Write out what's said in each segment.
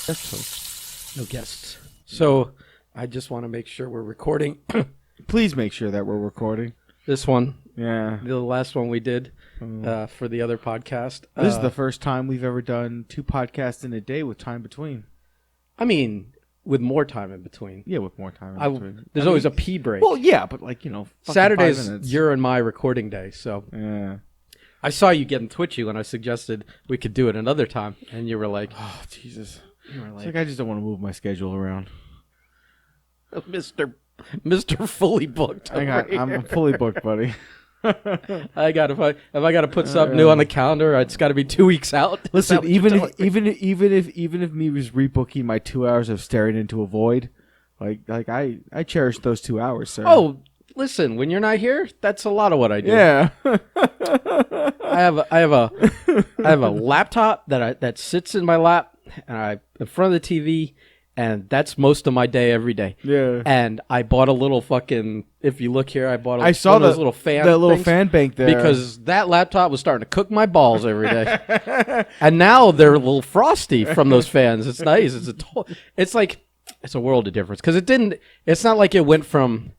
Guest host. No guests. So I just want to make sure we're recording. Please make sure that we're recording. This one. Yeah. The last one we did for the other podcast. This is the first time we've ever done 2 podcasts in a day with time between. I mean, with more time in between. Yeah, with more time in between. There's always a pee break. Well, yeah, but like, Saturday's your and my recording day, so. Yeah. I saw you getting twitchy when I suggested we could do it another time, and you were like, "Oh, Jesus!" It's like I just don't want to move my schedule around. Mr. Fully Booked. I'm fully booked, buddy. If I got to put something new on the calendar, it's got to be 2 weeks out. Listen, even if me was rebooking my 2 hours of staring into a void, like I cherish those 2 hours, sir. Oh. Listen, when you're not here, that's a lot of what I do. Yeah. I have a laptop that sits in my lap and in front of the TV, and that's most of my day every day. Yeah. And I bought a little fucking. If you look here, I bought. I saw those little fan. That little fan bank there because that laptop was starting to cook my balls every day, and now they're a little frosty from those fans. It's nice. It's a world of difference because it didn't. It's not like it went from.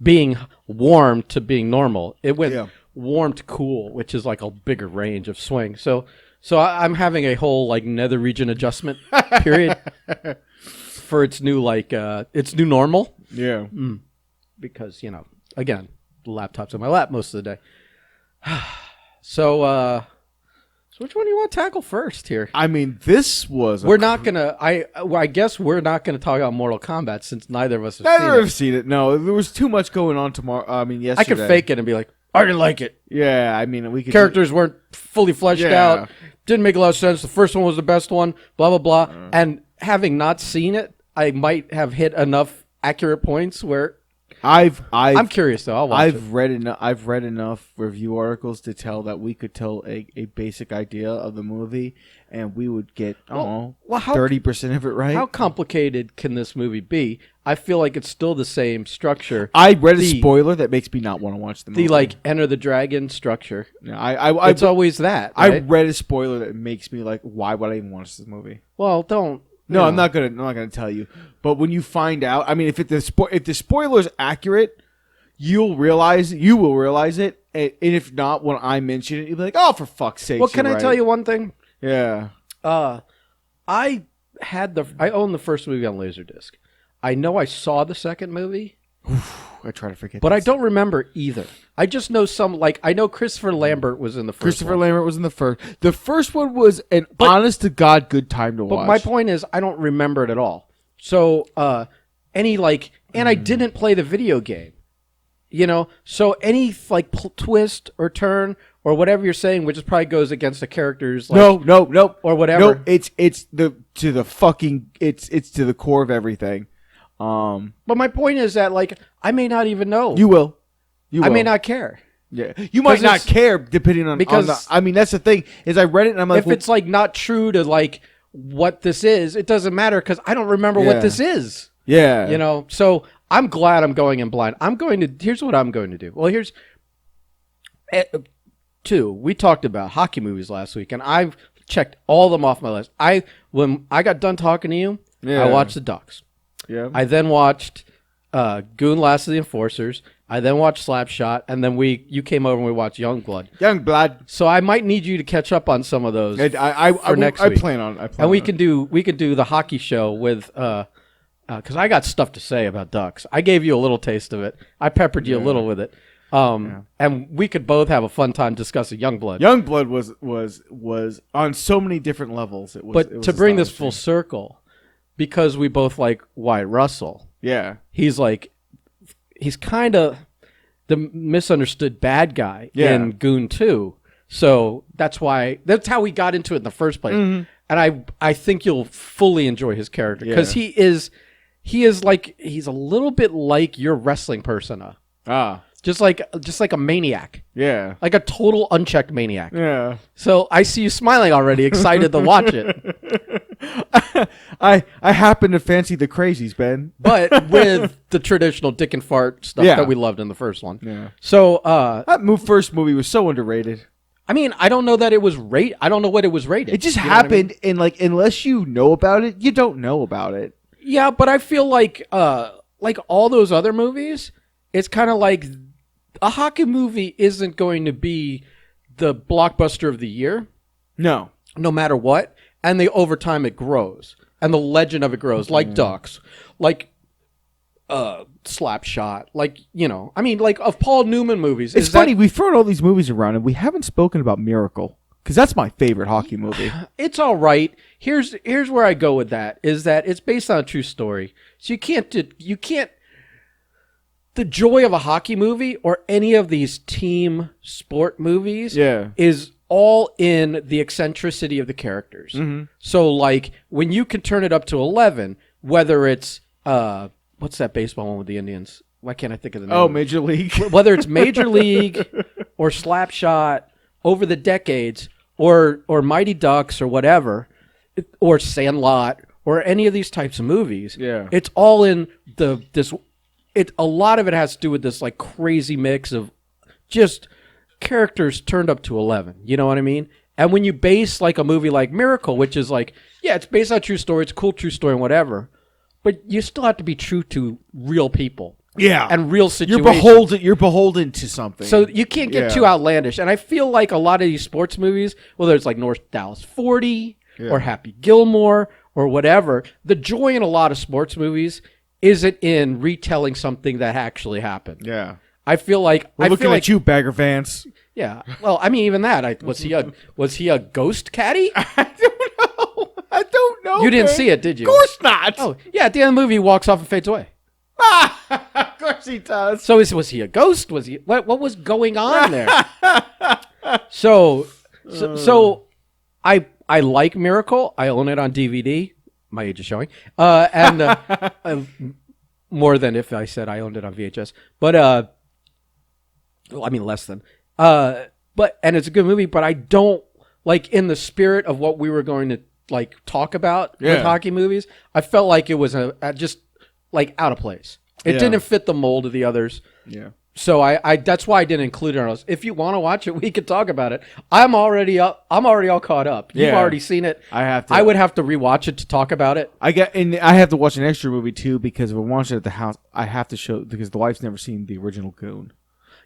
Being warm to being normal. It went warm to cool, which is like a bigger range of swing. So I'm having a whole like nether region adjustment period for its new normal. Yeah. Because, again, the laptop's in my lap most of the day. So which one do you want to tackle first here? I mean, this was... We're not going to... I guess we're not going to talk about Mortal Kombat since neither of us have seen it. Neither have seen it, no. There was too much going on yesterday. I could fake it and be like, I didn't like it. Yeah, I mean, we could... Characters weren't fully fleshed out. Didn't make a lot of sense. The first one was the best one, blah, blah, blah. And having not seen it, I might have hit enough accurate points where... I'm curious though. I'll watch it. I've read enough review articles to tell that we could tell a basic idea of the movie, and we would get 30% of it right. How complicated can this movie be? I feel like it's still the same structure. I read a spoiler that makes me not want to watch the movie. The Enter the Dragon structure. Yeah, it's always that. Right? I read a spoiler that makes me like, why would I even watch this movie? Well, don't. No, I'm not gonna tell you. But when you find out, I mean, if the spoiler is accurate, you will realize it. And if not, when I mention it, you'll be like, "Oh, for fuck's sake!" Well, can I tell you one thing? Yeah. I own the first movie on Laserdisc. I know I saw the second movie. I try to forget. But I don't remember either. I just know I know Christopher Lambert was in the first one. Lambert was in the first. The first one was an honest to God good time to watch. But my point is, I don't remember it at all. So, and I didn't play the video game. So any twist or turn or whatever you're saying, which probably goes against the characters. No, or whatever. No, it's to the core of everything. But my point is that I may not even know. You will. I may not care. Yeah, you might not care depending on because I mean that's the thing is I read it and I'm like, if it's not true to what this is, it doesn't matter because I don't remember what this is. Yeah, So I'm glad I'm going in blind. Here's what I'm going to do. Well, here's 2. We talked about hockey movies last week, and I've checked all of them off my list. When I got done talking to you, I watched The Ducks. Yeah. I then watched Goon Last of the Enforcers. I then watched Slapshot, and then you came over and we watched Youngblood. So I might need you to catch up on some of those for next week. I plan on. And we can do the hockey show with because I got stuff to say about Ducks. I gave you a little taste of it. I peppered you a little with it. And we could both have a fun time discussing Youngblood. Youngblood was on so many different levels. It was to bring this full circle, because we both like Wyatt Russell. Yeah, he's kind of the misunderstood bad guy in Goon 2. So that's how we got into it in the first place. Mm-hmm. And I think you'll fully enjoy his character because he's a little bit like your wrestling persona. Just like a maniac. Yeah. Like a total unchecked maniac. Yeah. So I see you smiling already, excited to watch it. I happen to fancy the crazies, Ben. But with the traditional dick and fart stuff that we loved in the first one. Yeah. So that first movie was so underrated. I mean, I don't know that it was I don't know what it was rated. It just You know what I mean? happened, and like unless you know about it, you don't know about it. Yeah, but I feel like all those other movies, it's kind of like a hockey movie isn't going to be the blockbuster of the year, No. no matter what, and over time it grows, and the legend of it grows, like Ducks, like Slapshot, like, you know, I mean, like of Paul Newman movies. It's funny, we've thrown all these movies around, and we haven't spoken about Miracle, because that's my favorite hockey movie. It's all right. Here's where I go with that, is that it's based on a true story. So you can't the joy of a hockey movie or any of these team sport movies is all in the eccentricity of the characters. Mm-hmm. So like when you can turn it up to 11, whether it's what's that baseball one with the Indians? Why can't I think of the name? Oh, Major League. Whether it's Major League or Slapshot over the decades, or Mighty Ducks or whatever, or Sandlot or any of these types of movies. Yeah. It's all in a lot of it has to do with this like crazy mix of just characters turned up to 11. You know what I mean? And when you base like a movie like Miracle, which is like, yeah, it's based on a true story, it's a cool true story and whatever, but you still have to be true to real people. Yeah. And real situations. You're beholden to something. So you can't get too outlandish. And I feel like a lot of these sports movies, whether it's like North Dallas 40 or Happy Gilmore or whatever, the joy in a lot of sports movies isn't in retelling something that actually happened. Yeah. I feel like We're looking at you, Bagger Vance. Yeah. Well, I mean, even that. Was he a ghost caddy? I don't know. You didn't see it, did you? Of course not. Oh, yeah. At the end of the movie, he walks off and fades away. Of course he does. So was he a ghost? Was he what was going on there? So I like Miracle. I own it on DVD. My age is showing. More than if I said I owned it on VHS. But I mean less than. And it's a good movie, but I don't like in the spirit of what we were going to like talk about with hockey movies. I felt like it was just like out of place. It didn't fit the mold of the others. Yeah. So I that's why I didn't include it on us. If you want to watch it, we could talk about it. I'm already all caught up. You've already seen it. I would have to rewatch it to talk about it. I have to watch an extra movie too, because if we're watching it at the house, I have to show, because the wife's never seen the original Goon.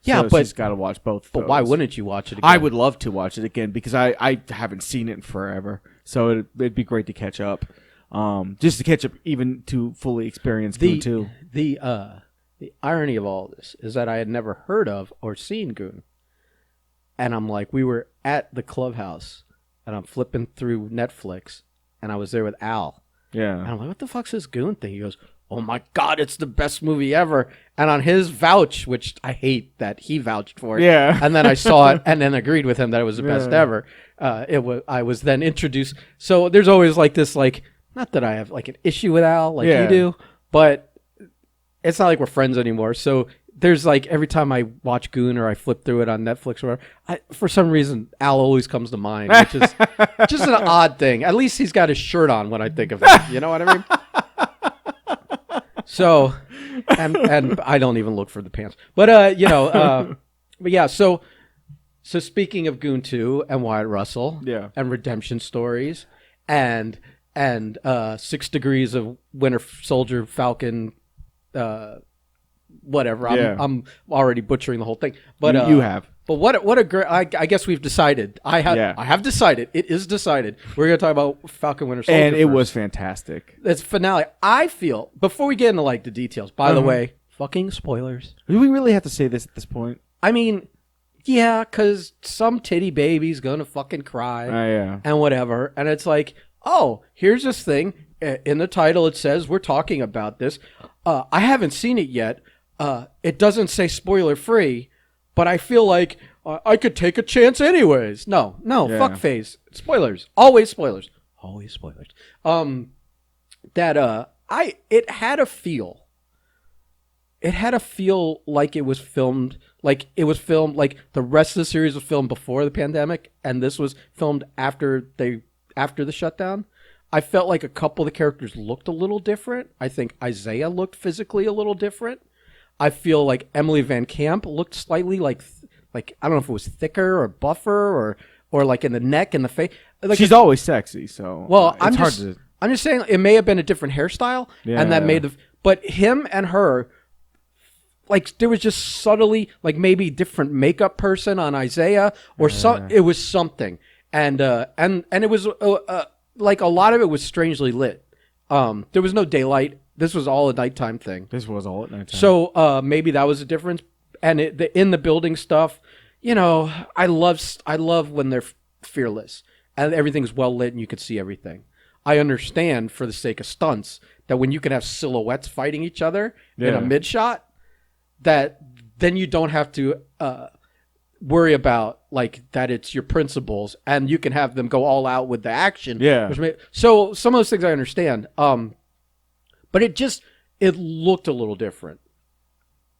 Yeah, so but she's got to watch both. But why wouldn't you watch it again? I would love to watch it again, because I haven't seen it in forever. So it'd be great to catch up. Just to catch up, even to fully experience Goon 2. The irony of all this is that I had never heard of or seen Goon. And I'm like, we were at the clubhouse, and I'm flipping through Netflix, and I was there with Al. Yeah. And I'm like, what the fuck's this Goon thing? He goes, oh my God, it's the best movie ever. And on his vouch, which I hate that he vouched for it. Yeah. And then I saw it and then agreed with him that it was the best ever. I was then introduced. So there's always like this, like, not that I have like an issue with Al like you do, but it's not like we're friends anymore. So there's like every time I watch Goon or I flip through it on Netflix or whatever, for some reason, Al always comes to mind, which is just an odd thing. At least he's got his shirt on when I think of him. You know what I mean? So, and I don't even look for the pants. But, but yeah, so speaking of Goon 2 and Wyatt Russell and redemption stories and 6 Degrees of Winter Soldier, Falcon, whatever. I'm already butchering the whole thing. But you have. But what a great. I guess we've decided. I have decided. It is decided. We're going to talk about Falcon Winter Soldier. And it was fantastic. It's finale. I feel, before we get into like the details, by the way, fucking spoilers. Do we really have to say this at this point? I mean, yeah, because some titty baby's going to fucking cry and whatever. And it's like, oh, here's this thing. In the title, it says we're talking about this. I haven't seen it yet. It doesn't say spoiler free, but I feel like I could take a chance anyways. No, fuck face. Spoilers. Always spoilers. Always spoilers. It had a feel. It had a feel like it was filmed, like the rest of the series was filmed before the pandemic, and this was filmed after the shutdown. I felt like a couple of the characters looked a little different. I think Isaiah looked physically a little different. I feel like Emily Van Camp looked slightly like like I don't know if it was thicker or buffer or like in the neck and the face. Like She's always sexy, so well, it's hard to. I'm just saying it may have been a different hairstyle, and that made but him and her, like there was just subtly like maybe different makeup person on Isaiah or it was something, and it was like a lot of it was strangely lit. There was no daylight. This was all a nighttime thing. This was all at nighttime. So maybe that was a difference. And in the building stuff, you know, I love when they're fearless and everything's well lit and you can see everything. I understand for the sake of stunts that when you can have silhouettes fighting each other in a mid shot, that then you don't have to worry about like that it's your principles and you can have them go all out with the action. Yeah. So some of those things I understand. But it looked a little different,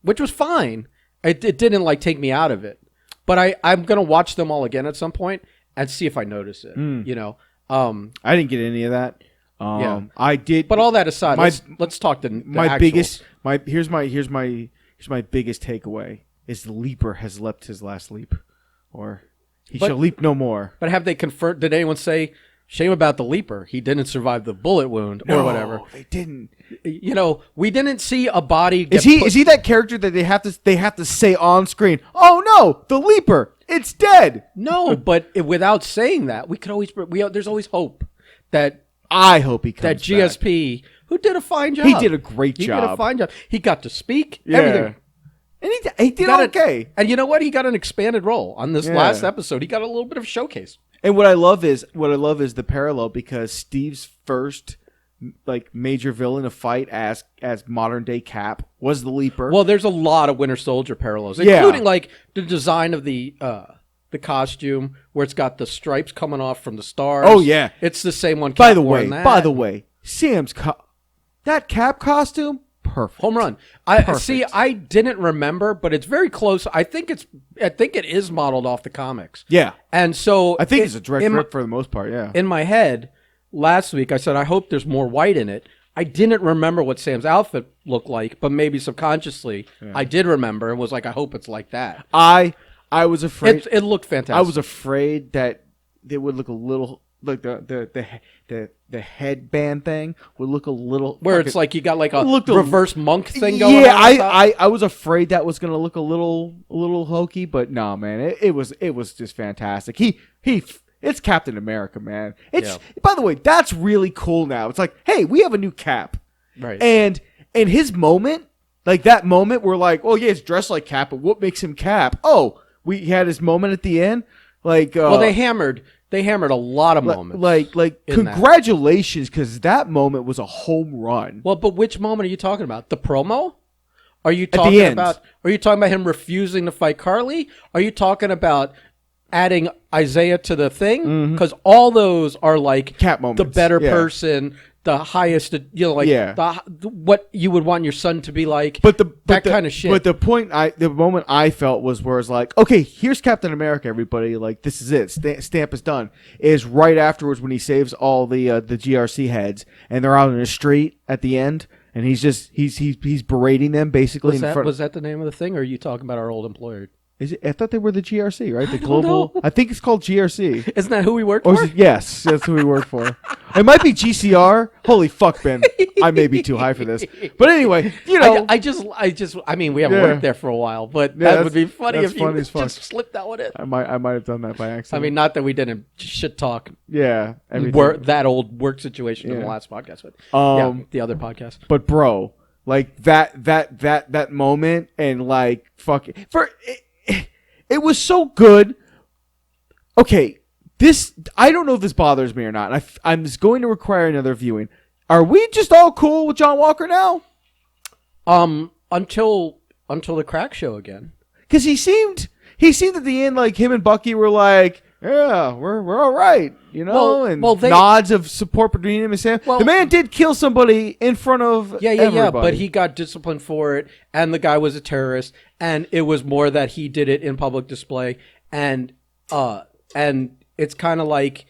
which was fine. It didn't like take me out of it, but I'm going to watch them all again at some point and see if I notice it, you know? I didn't get any of that. I did. But all that aside, let's talk here's my biggest takeaway is the leaper has leapt his last leap, or he shall leap no more. But have they confirmed? Did anyone say shame about the leaper? He didn't survive the bullet wound or whatever. They didn't. You know, we didn't see a body. Is he that character that they have to say on screen? Oh no, the leaper, it's dead. No, but without saying that, we could always there's always hope that. I hope he comes that GSP back. Who did a fine job. He did a great job. He did a fine job. He got to speak. Yeah. Everything. And he did okay. And you know what? He got an expanded role on this last episode. He got a little bit of a showcase. And what I love is the parallel, because Steve's first like major villain to fight as modern day Cap was the Leaper. Well, there's a lot of Winter Soldier parallels, including like the design of the costume where it's got the stripes coming off from the stars. Oh yeah, it's the same one. By the way, Sam's that Cap costume, perfect, home run. I didn't remember, but it's very close. I think it is modeled off the comics. Yeah, and so I think it's a direct rip for the most part. Yeah, in my head, last week I said I hope there's more white in it. I didn't remember what Sam's outfit looked like, but maybe subconsciously I did remember and was like, I hope it's like that. I was afraid it looked fantastic. I was afraid that it would look a little like the headband thing would look a little where it's like you got like a reverse monk thing going on. Yeah, I was afraid that was gonna look a little hokey, but no, man, it was just fantastic. It's Captain America, man. By the way, that's really cool now. It's like, hey, we have a new Cap, right? And his moment, like that moment, we're like, oh yeah, it's dressed like Cap, but what makes him Cap? Oh. We had his moment at the end, like. Well, they hammered a lot of moments. Like congratulations, because that moment was a home run. Well, but which moment are you talking about? The promo? Are you talking about him refusing to fight Carly? Are you talking about adding Isaiah to the thing? Because all those are like Cap moments. The better person. The highest, what you would want your son to be like, that kind of shit. But the moment I felt was where it's like, okay, here's Captain America, everybody. Like, this is it. Stamp is done. Is right afterwards when he saves all the GRC heads, and they're out in the street at the end, and he's berating them basically. Was that the name of the thing, or are you talking about our old employer? I thought they were the GRC, right? The global. I think it's called GRC. Isn't that who we work for? Yes, that's who we work for. It might be GCR. Holy fuck, Ben! I may be too high for this, but anyway, you know. I mean, we haven't worked there for a while, but that would be funny if you just slipped that one in. I might have done that by accident. I mean, not that we didn't shit talk. Yeah, that old work situation in the last podcast, but the other podcast. But bro, like that moment and like fuck it was so good. Okay, I don't know if this bothers me or not. I'm just going to require another viewing. Are we just all cool with John Walker now? Until the crack show again. Because he seemed at the end like him and Bucky were like, yeah, we're all right, you know, nods of support between him and Sam. Well, the man did kill somebody in front of everybody. But he got disciplined for it, and the guy was a terrorist, and it was more that he did it in public display, and it's kind of like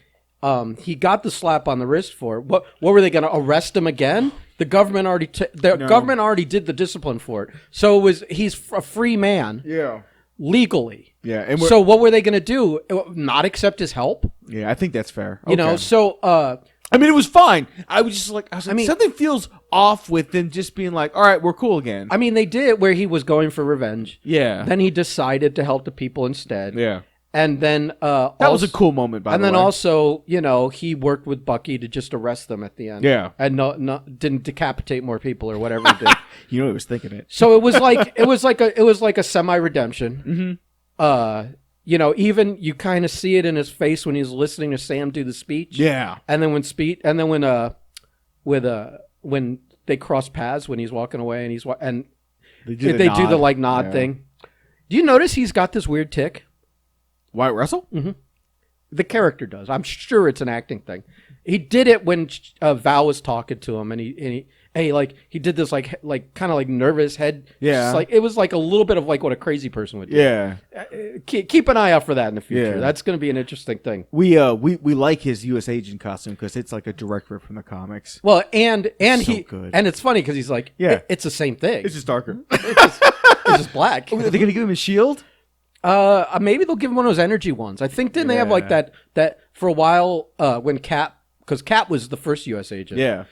he got the slap on the wrist for it. What were they going to arrest him again? The government already government already did the discipline for it, so he's a free man. Yeah. legally. Yeah. And so what were they going to do? Not accept his help? yeah, I think that's fair. You know, so I mean, it was fine. I was like, something feels off with them just being like, all right, we're cool again. I mean, they did it where he was going for revenge. Yeah. Then he decided to help the people instead. Yeah. And then that was a cool moment, by the way. And then also, you know, he worked with Bucky to just arrest them at the end. Yeah. And didn't decapitate more people or whatever he did. You know, he was thinking it. So it was like a semi-redemption. Mm-hmm. You know, even you kind of see it in his face when he's listening to Sam do the speech. Yeah. And then when they cross paths when he's walking away and they do the like nod thing. Do you notice he's got this weird tick? Wyatt Russell? Mm-hmm. The character does. I'm sure it's an acting thing. He did it when Val was talking to him, and he did this like kind of like nervous head. Yeah. Just like it was like a little bit of like what a crazy person would do. Yeah. Keep an eye out for that in the future. Yeah. That's going to be an interesting thing. We like his U.S. agent costume because it's like a direct rip from the comics. Well, and so good. And it's funny because he's like, it's the same thing. It's just darker. It's just black. Are they going to give him a shield? Maybe they'll give him one of those energy ones. I think didn't they have like that for a while when because Cap was the first U.S. agent. Yeah.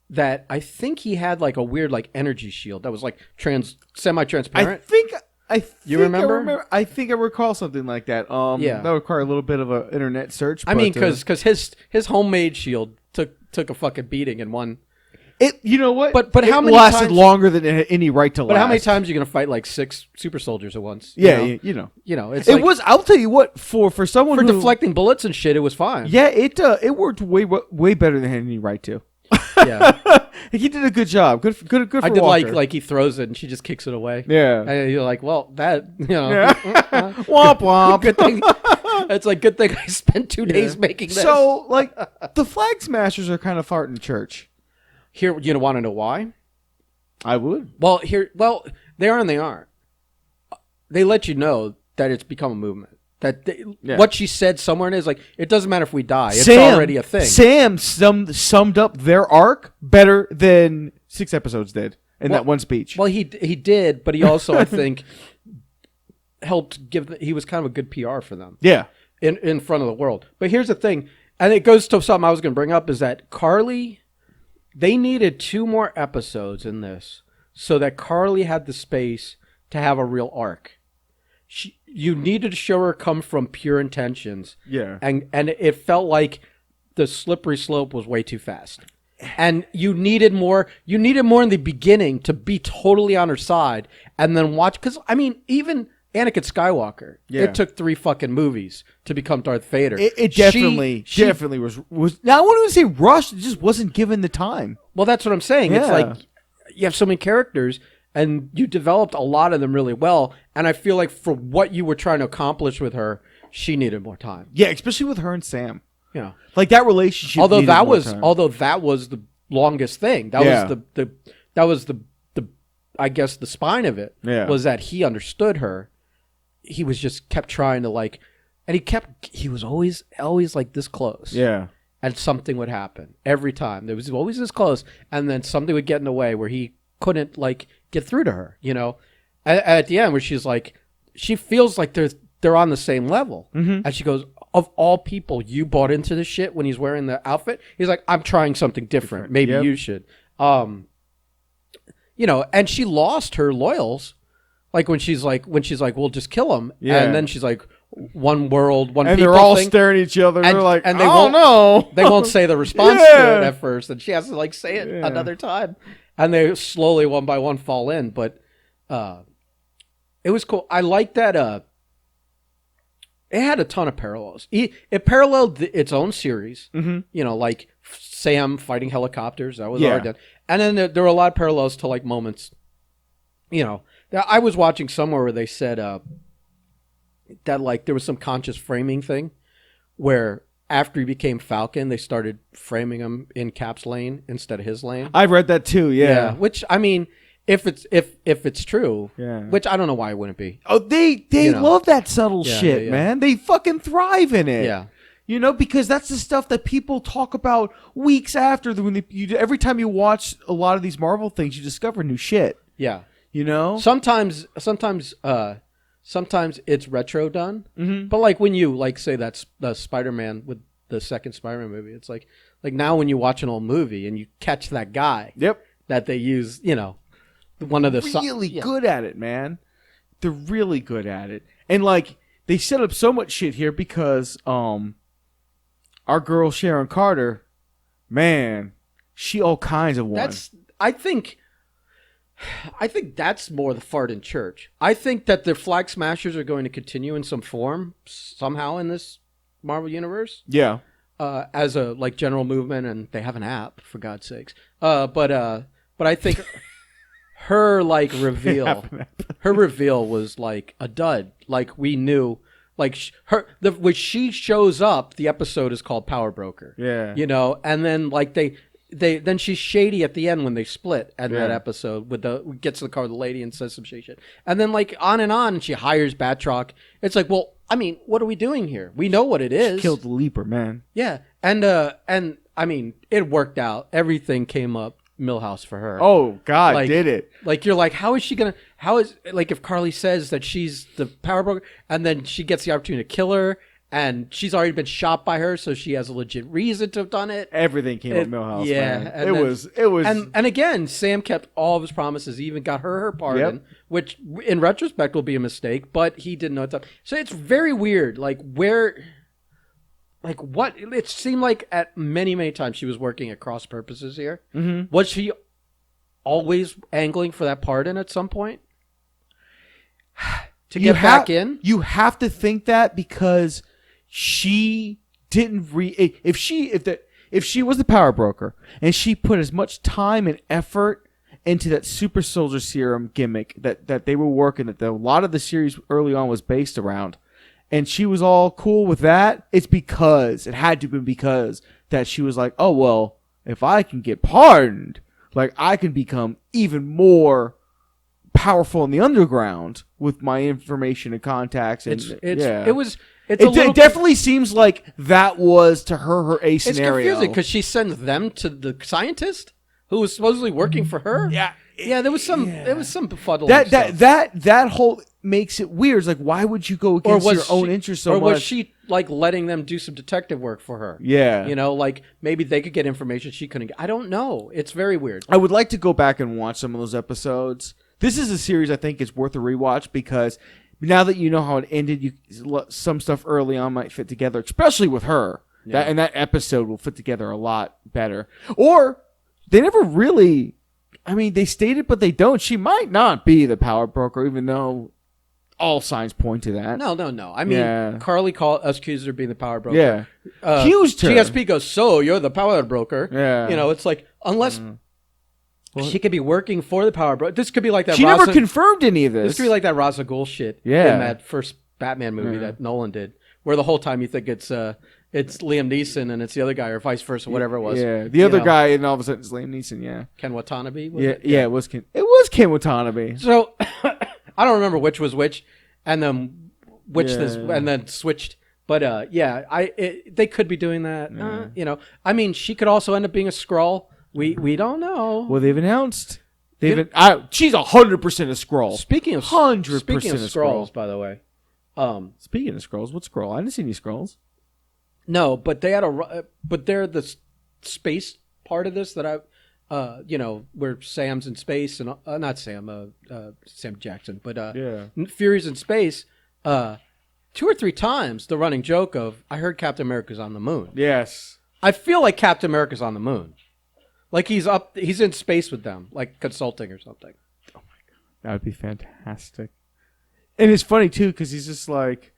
That I think he had like a weird like energy shield that was like semi-transparent. I think you remember? I think I recall something like that. That would require a little bit of an internet search. I mean, because his homemade shield took a fucking beating in one. You know what? But how many lasted times, longer than it had any right to last. But how many times are you gonna fight like 6 super soldiers at once? Yeah, you know. It's it was. I'll tell you what. For someone for who, deflecting bullets and shit, it was fine. Yeah, it worked way better than it had any right to. Yeah, he did a good job. Good for I did Walker. like he throws it and she just kicks it away. Yeah, and you're like, well, that womp womp. Good thing. It's like good thing I spent 2 days making this. So like the Flag Smashers are kind of farting church. Here, you want to know why? I would. Well, they are and they aren't. They let you know that it's become a movement. That what she said somewhere in it is like, it doesn't matter if we die. It's already a thing. Sam summed up their arc better than 6 episodes did in that one speech. Well, he did, but he also, I think, helped he was kind of a good PR for them. Yeah. In front of the world. But here's the thing, and it goes to something I was going to bring up, is that Carly, they needed 2 more episodes in this so that Carly had the space to have a real arc. You needed to show her come from pure intentions. Yeah. And it felt like the slippery slope was way too fast. And you needed more in the beginning to be totally on her side and then watch. Because, I mean, even Anakin Skywalker, it took 3 fucking movies to become Darth Vader. It definitely was. Now, I wouldn't say rushed. It just wasn't given the time. Well, that's what I'm saying. Yeah. It's like you have so many characters and you developed a lot of them really well. And I feel like for what you were trying to accomplish with her, she needed more time. Yeah, especially with her and Sam. You know, like that relationship. Although that was the longest thing. That was the I guess the spine of it was that he understood her. He was just kept trying to like, and he was always like this close. Yeah. And something would happen every time. There was always this close, and then something would get in the way where he couldn't like get through to her, you know. At the end, where she's like, she feels like they're on the same level, and she goes, "Of all people, you bought into this shit when he's wearing the outfit." He's like, "I'm trying something different. Maybe you should." You know, and she lost her loyals, like when she's like, "We'll just kill him," and then she's like, "One world, one people." And they're all staring at each other. And they're like, and they won't say the response to it at first, and she has to like say it another time. And they slowly, one by one, fall in. But it was cool. I like that. It had a ton of parallels. It paralleled its own series. You know, like Sam fighting helicopters. That was already done. And then there were a lot of parallels to like moments. You know, I was watching somewhere where they said that like there was some conscious framing thing where after he became Falcon, they started framing him in Cap's lane instead of his lane. I've read that too. Yeah. Which I mean, if it's true, which I don't know why it wouldn't be. Oh, they love that subtle shit, man. They fucking thrive in it. Yeah. You know, because that's the stuff that people talk about weeks after. Every time you watch a lot of these Marvel things, you discover new shit. Yeah. You know, sometimes it's retro done, but like when you like say that's the Spider-Man with the second Spider-Man movie, it's like now when you watch an old movie and you catch that guy, that they use, one of the really good at it, man. They're really good at it, and like they set up so much shit here because our girl Sharon Carter, man, she all kinds of one. I think that's more the fart in church. I think that the Flag Smashers are going to continue in some form somehow in this Marvel universe. Yeah. As a like general movement, and they have an app for God's sakes. But I think her like reveal, was like a dud. Like we knew, like when she shows up, the episode is called Power Broker. Yeah. And then like then she's shady at the end when they split at that episode gets to the car with the lady and says some shit. And then like on and she hires Batroc. It's like, well, I mean, what are we doing here? We know what it is. She killed the Leaper, man. Yeah. And I mean, it worked out. Everything came up Millhouse for her. Oh God, did it. Like you're like, how is like if Carly says that she's the power broker and then she gets the opportunity to kill her, and she's already been shot by her, so she has a legit reason to have done it. Everything came up Millhouse. Yeah, man. It was, and again, Sam kept all of his promises. He even got her pardon, which in retrospect will be a mistake, but he didn't know it's up. So it's very weird. Like what? It seemed like at many times she was working at cross purposes here. Mm-hmm. Was she always angling for that pardon at some point to get back in? You have to think that because she didn't if she was the power broker and she put as much time and effort into that super soldier serum gimmick that they were working, that a lot of the series early on was based around, and she was all cool with that, it had to have been because that she was like, oh well, if I can get pardoned, like I can become even more powerful in the underground with my information and contacts. And it definitely seems like that was to her a scenario. It's confusing because she sends them to the scientist who was supposedly working for her. Yeah, there was some befuddling stuff. That whole makes it weird. It's like, why would you go against your own interest so much? Or was she like letting them do some detective work for her? Yeah. Like maybe they could get information she couldn't get. I don't know. It's very weird. I would like to go back and watch some of those episodes. This is a series I think is worth a rewatch because now that you know how it ended, some stuff early on might fit together, especially with her. Yeah. That episode will fit together a lot better. Or they never really... I mean, they stated, but they don't. She might not be the power broker, even though all signs point to that. No. I mean, Carly accused her of being the power broker. Yeah. Accused her. GSP goes, so you're the power broker. Yeah. It's like, unless she could be working for the power broker. This could be like that. She never confirmed any of this. This could be like that Ra's al Ghul shit in that first Batman movie that Nolan did, where the whole time you think it's Liam Neeson and it's the other guy, or vice versa, whatever it was. Yeah, the other guy, and all of a sudden it's Liam Neeson. Yeah, Ken Watanabe. It was Ken. It was Ken Watanabe. So I don't remember which was which, and then and then switched. But they could be doing that. I mean, she could also end up being a Skrull. We don't know. Well, they've announced. She's 100% a Skrull. Speaking of 100% Skrulls, by the way. Speaking of Skrulls, what Skrull? I didn't see any Skrulls. No, but they're the space part of this that where Sam's in space and not Sam, Sam Jackson, but Fury's in space. 2 or 3 times the running joke of I heard Captain America's on the moon. Yes, I feel like Captain America's on the moon, like he's in space with them, like consulting or something. Oh my god, that would be fantastic. And it's funny too because he's just like.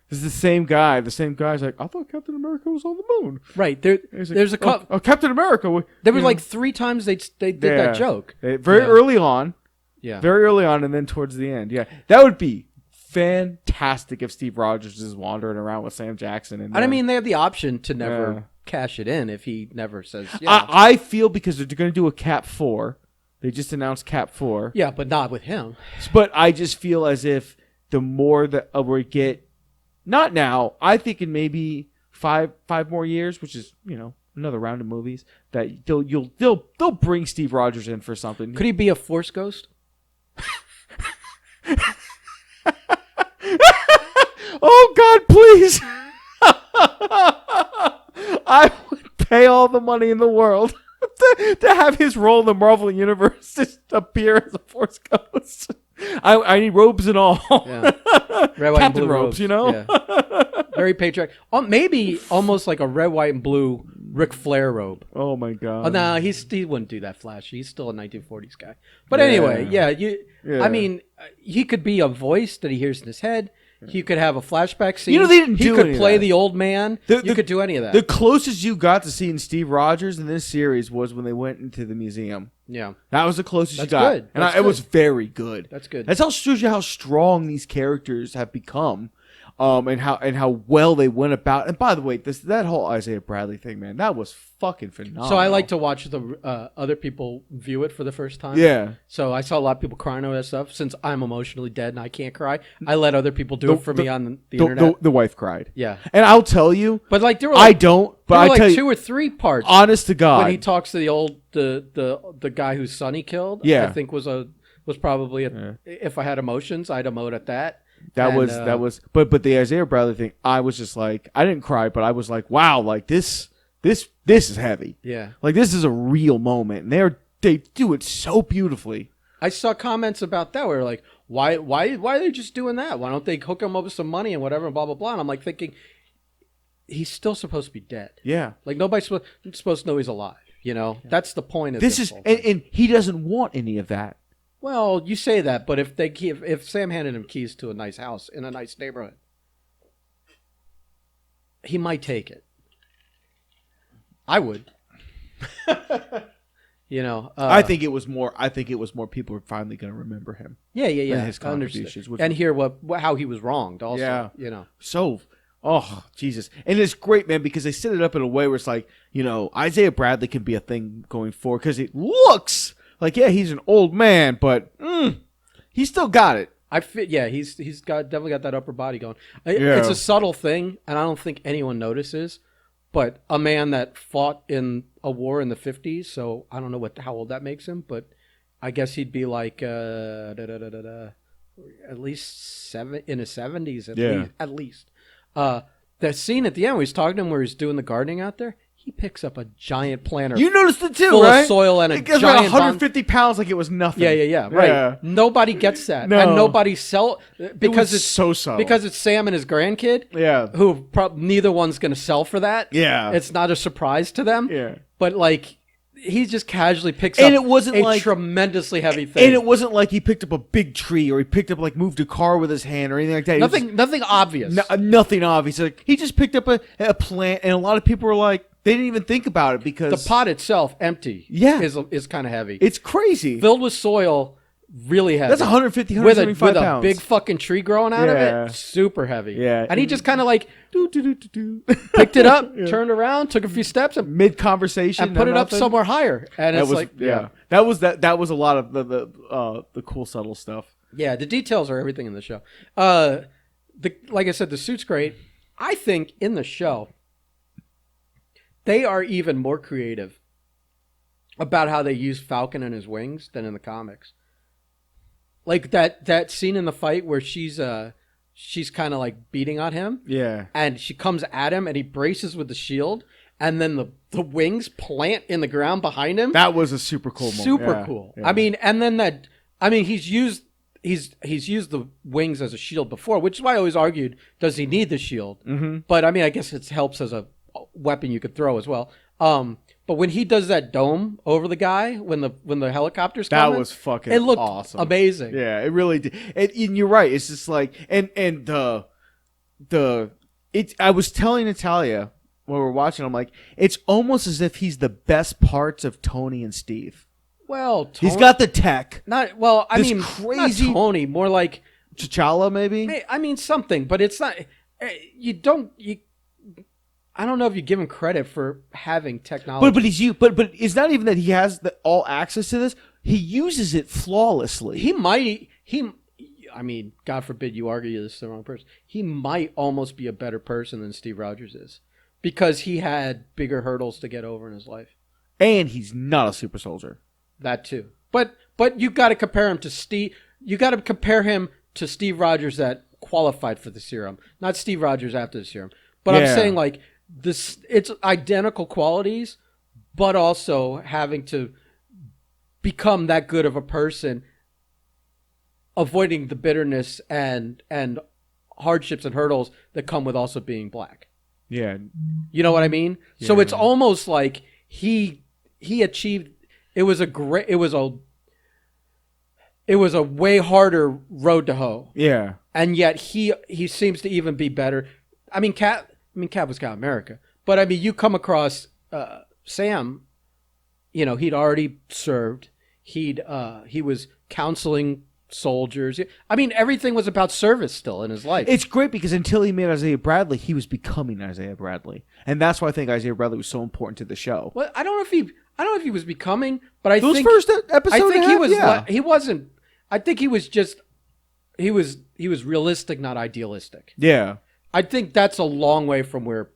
It's the same guy. The same guy's like, I thought Captain America was on the moon. Right. There's a couple. Oh, Captain America. There were like 3 times they did that joke. Early on. Yeah. Very early on, and then towards the end. Yeah. That would be fantastic if Steve Rogers is wandering around with Sam Jackson. And I mean, they have the option to never cash it in if he never says. Yeah. I feel because they're going to do a Cap 4. They just announced Cap 4. Yeah, but not with him. But I just feel as if the more that we get. Not now. I think in maybe five more years, which is another round of movies, that they'll bring Steve Rogers in for something. Could he be a Force ghost? Oh God, please! I would pay all the money in the world to have his role in the Marvel Universe just appear as a Force Ghost. I need robes and all. Yeah. Red, white, Captain and blue robes, you know? Yeah. Very patriotic. Oh, maybe almost like a red, white, and blue Ric Flair robe. Oh my God. Oh, no, he wouldn't do that flashy. He's still a 1940s guy. But anyway, I mean, he could be a voice that he hears in his head. He could have a flashback scene. You know, they didn't do He could any of play that. the old man. You could do any of that. The closest you got to seeing Steve Rogers in this series was when they went into the museum. Yeah. That was the closest That's you got. good. And That's it was very good. That's good. That's how shows you how strong these characters have become. And how well they went about. And by the way, that whole Isaiah Bradley thing, man, that was fucking phenomenal. So I like to watch the other people view it for the first time. Yeah. So I saw a lot of people crying over that stuff. Since I'm emotionally dead and I can't cry, I let other people do it for me on the internet. The wife cried. Yeah. And I'll tell you, But like there were I don't. But I like tell you, 2 or 3 parts. honest to God, when he talks to the guy whose son he killed. Yeah. I think was probably if I had emotions, I'd emote at that. That was but the Isaiah Bradley thing, I was just like, I didn't cry, but I was like, wow, like this is heavy. Yeah. Like this is a real moment, and they do it so beautifully. I saw comments about that where like, why are they just doing that? Why don't they hook him up with some money and whatever, blah blah blah? And I'm like thinking, he's still supposed to be dead. Yeah. Like nobody's supposed to know he's alive. You know, that's the point of This this is, whole thing. and he doesn't want any of that. Well, you say that, but if Sam handed him keys to a nice house in a nice neighborhood, he might take it. I would. You know, I think it was more people are finally going to remember him. Yeah. And his I understand. contributions, And hear how he was wronged. Also, Yeah. You know. So, oh Jesus, and it's great, man, because they set it up in a way where it's like, you know, Isaiah Bradley can be a thing going forward because it looks like, yeah, he's an old man, but he's still got it. He's definitely got that upper body going. Yeah. It's a subtle thing, and I don't think anyone notices. But a man that fought in a war in the 50s, so I don't know how old that makes him, but I guess he'd be like at least in his 70s at least. The scene at the end where he's talking to him where he's doing the gardening out there, he picks up a giant planter. You noticed it too, full right? of soil and a it goes giant about 150 pounds like it was nothing. Yeah. Right. Yeah. Nobody gets that, No. and nobody because it's so subtle. because it's Sam and his grandkid. Yeah. Who neither one's going to sell for that. Yeah. It's not a surprise to them. Yeah. But like he just casually picks And up it wasn't a like- tremendously heavy thing. And it wasn't like he picked up a big tree or he picked up moved a car with his hand or anything like that. Nothing obvious. Nothing obvious. Like, he just picked up a plant, and a lot of people were like, they didn't even think about it because The pot itself, empty, Yeah. is kind of heavy. it's crazy. Filled with soil, really heavy. That's 150, with 175 a pounds. big fucking tree growing out Yeah. of it. Super heavy. Yeah. And he just kind of like Do. picked it up, turned around, took a few steps, and Mid conversation, put it up somewhere higher. And it's That was a lot of the cool subtle stuff. Yeah, the details are everything in the show. Like I said, the suit's great. I think in the show, they are even more creative about how they use Falcon and his wings than in the comics. Like that scene in the fight where she's kind of like beating on him. Yeah. And she comes at him and he braces with the shield. And then the wings plant in the ground behind him. That was a super cool moment. Super cool. Yeah. I mean, he's used the wings as a shield before, which is why I always argued, does he need the shield? Mm-hmm. But I mean, I guess it helps as a weapon you could throw as well. But when he does that dome over the guy, when the helicopter's coming, That was fucking it looked awesome. amazing. Yeah, it really did. And you're right. It's just like I was telling Natalia when we were watching, I'm like, it's almost as if he's the best parts of Tony and Steve. Well, He's got the tech. not crazy- not Tony, more like T'Challa, maybe? I mean something, but it's not. I don't know if you give him credit for having technology. But it's not even that he has all access to this. He uses it flawlessly. I mean, God forbid you argue this is the wrong person. He might almost be a better person than Steve Rogers is because he had bigger hurdles to get over in his life. And he's not a super soldier. That too. But you got to compare him to Steve. you got to compare him to Steve Rogers that qualified for the serum, not Steve Rogers after the serum. But I'm saying like this, it's identical qualities, but also having to become that good of a person, avoiding the bitterness and hardships and hurdles that come with also being black. Yeah. You know what I mean? Yeah. So it's almost like he achieved. It was a way harder road to hoe. Yeah. And yet he seems to even be better. I mean, Cap was Captain America, but I mean, you come across Sam. You know, he'd already served. He was counseling soldiers. I mean, everything was about service still in his life. It's great because until he met Isaiah Bradley, he was becoming Isaiah Bradley, and that's why I think Isaiah Bradley was so important to the show. Well, I don't know if he was becoming, but I think those first episodes. I think he was. Yeah. He wasn't. I think he was just. He was realistic, not idealistic. Yeah. I think that's a long way from where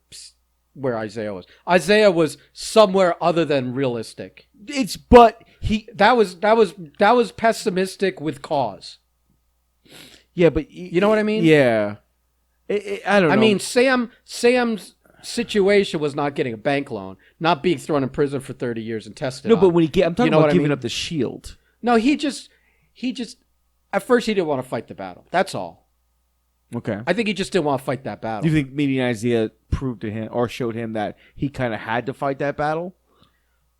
Isaiah was. Isaiah was somewhere other than realistic. That was pessimistic with cause. Yeah, but you know what I mean? Yeah. I don't know. I mean, Sam's situation was not getting a bank loan, not being thrown in prison for 30 years and tested. No, but when I'm talking about giving up the shield. No, he just at first he didn't want to fight the battle. That's all. Okay. I think he just didn't want to fight that battle. Do you think maybe Isaiah proved to him or showed him that he kind of had to fight that battle?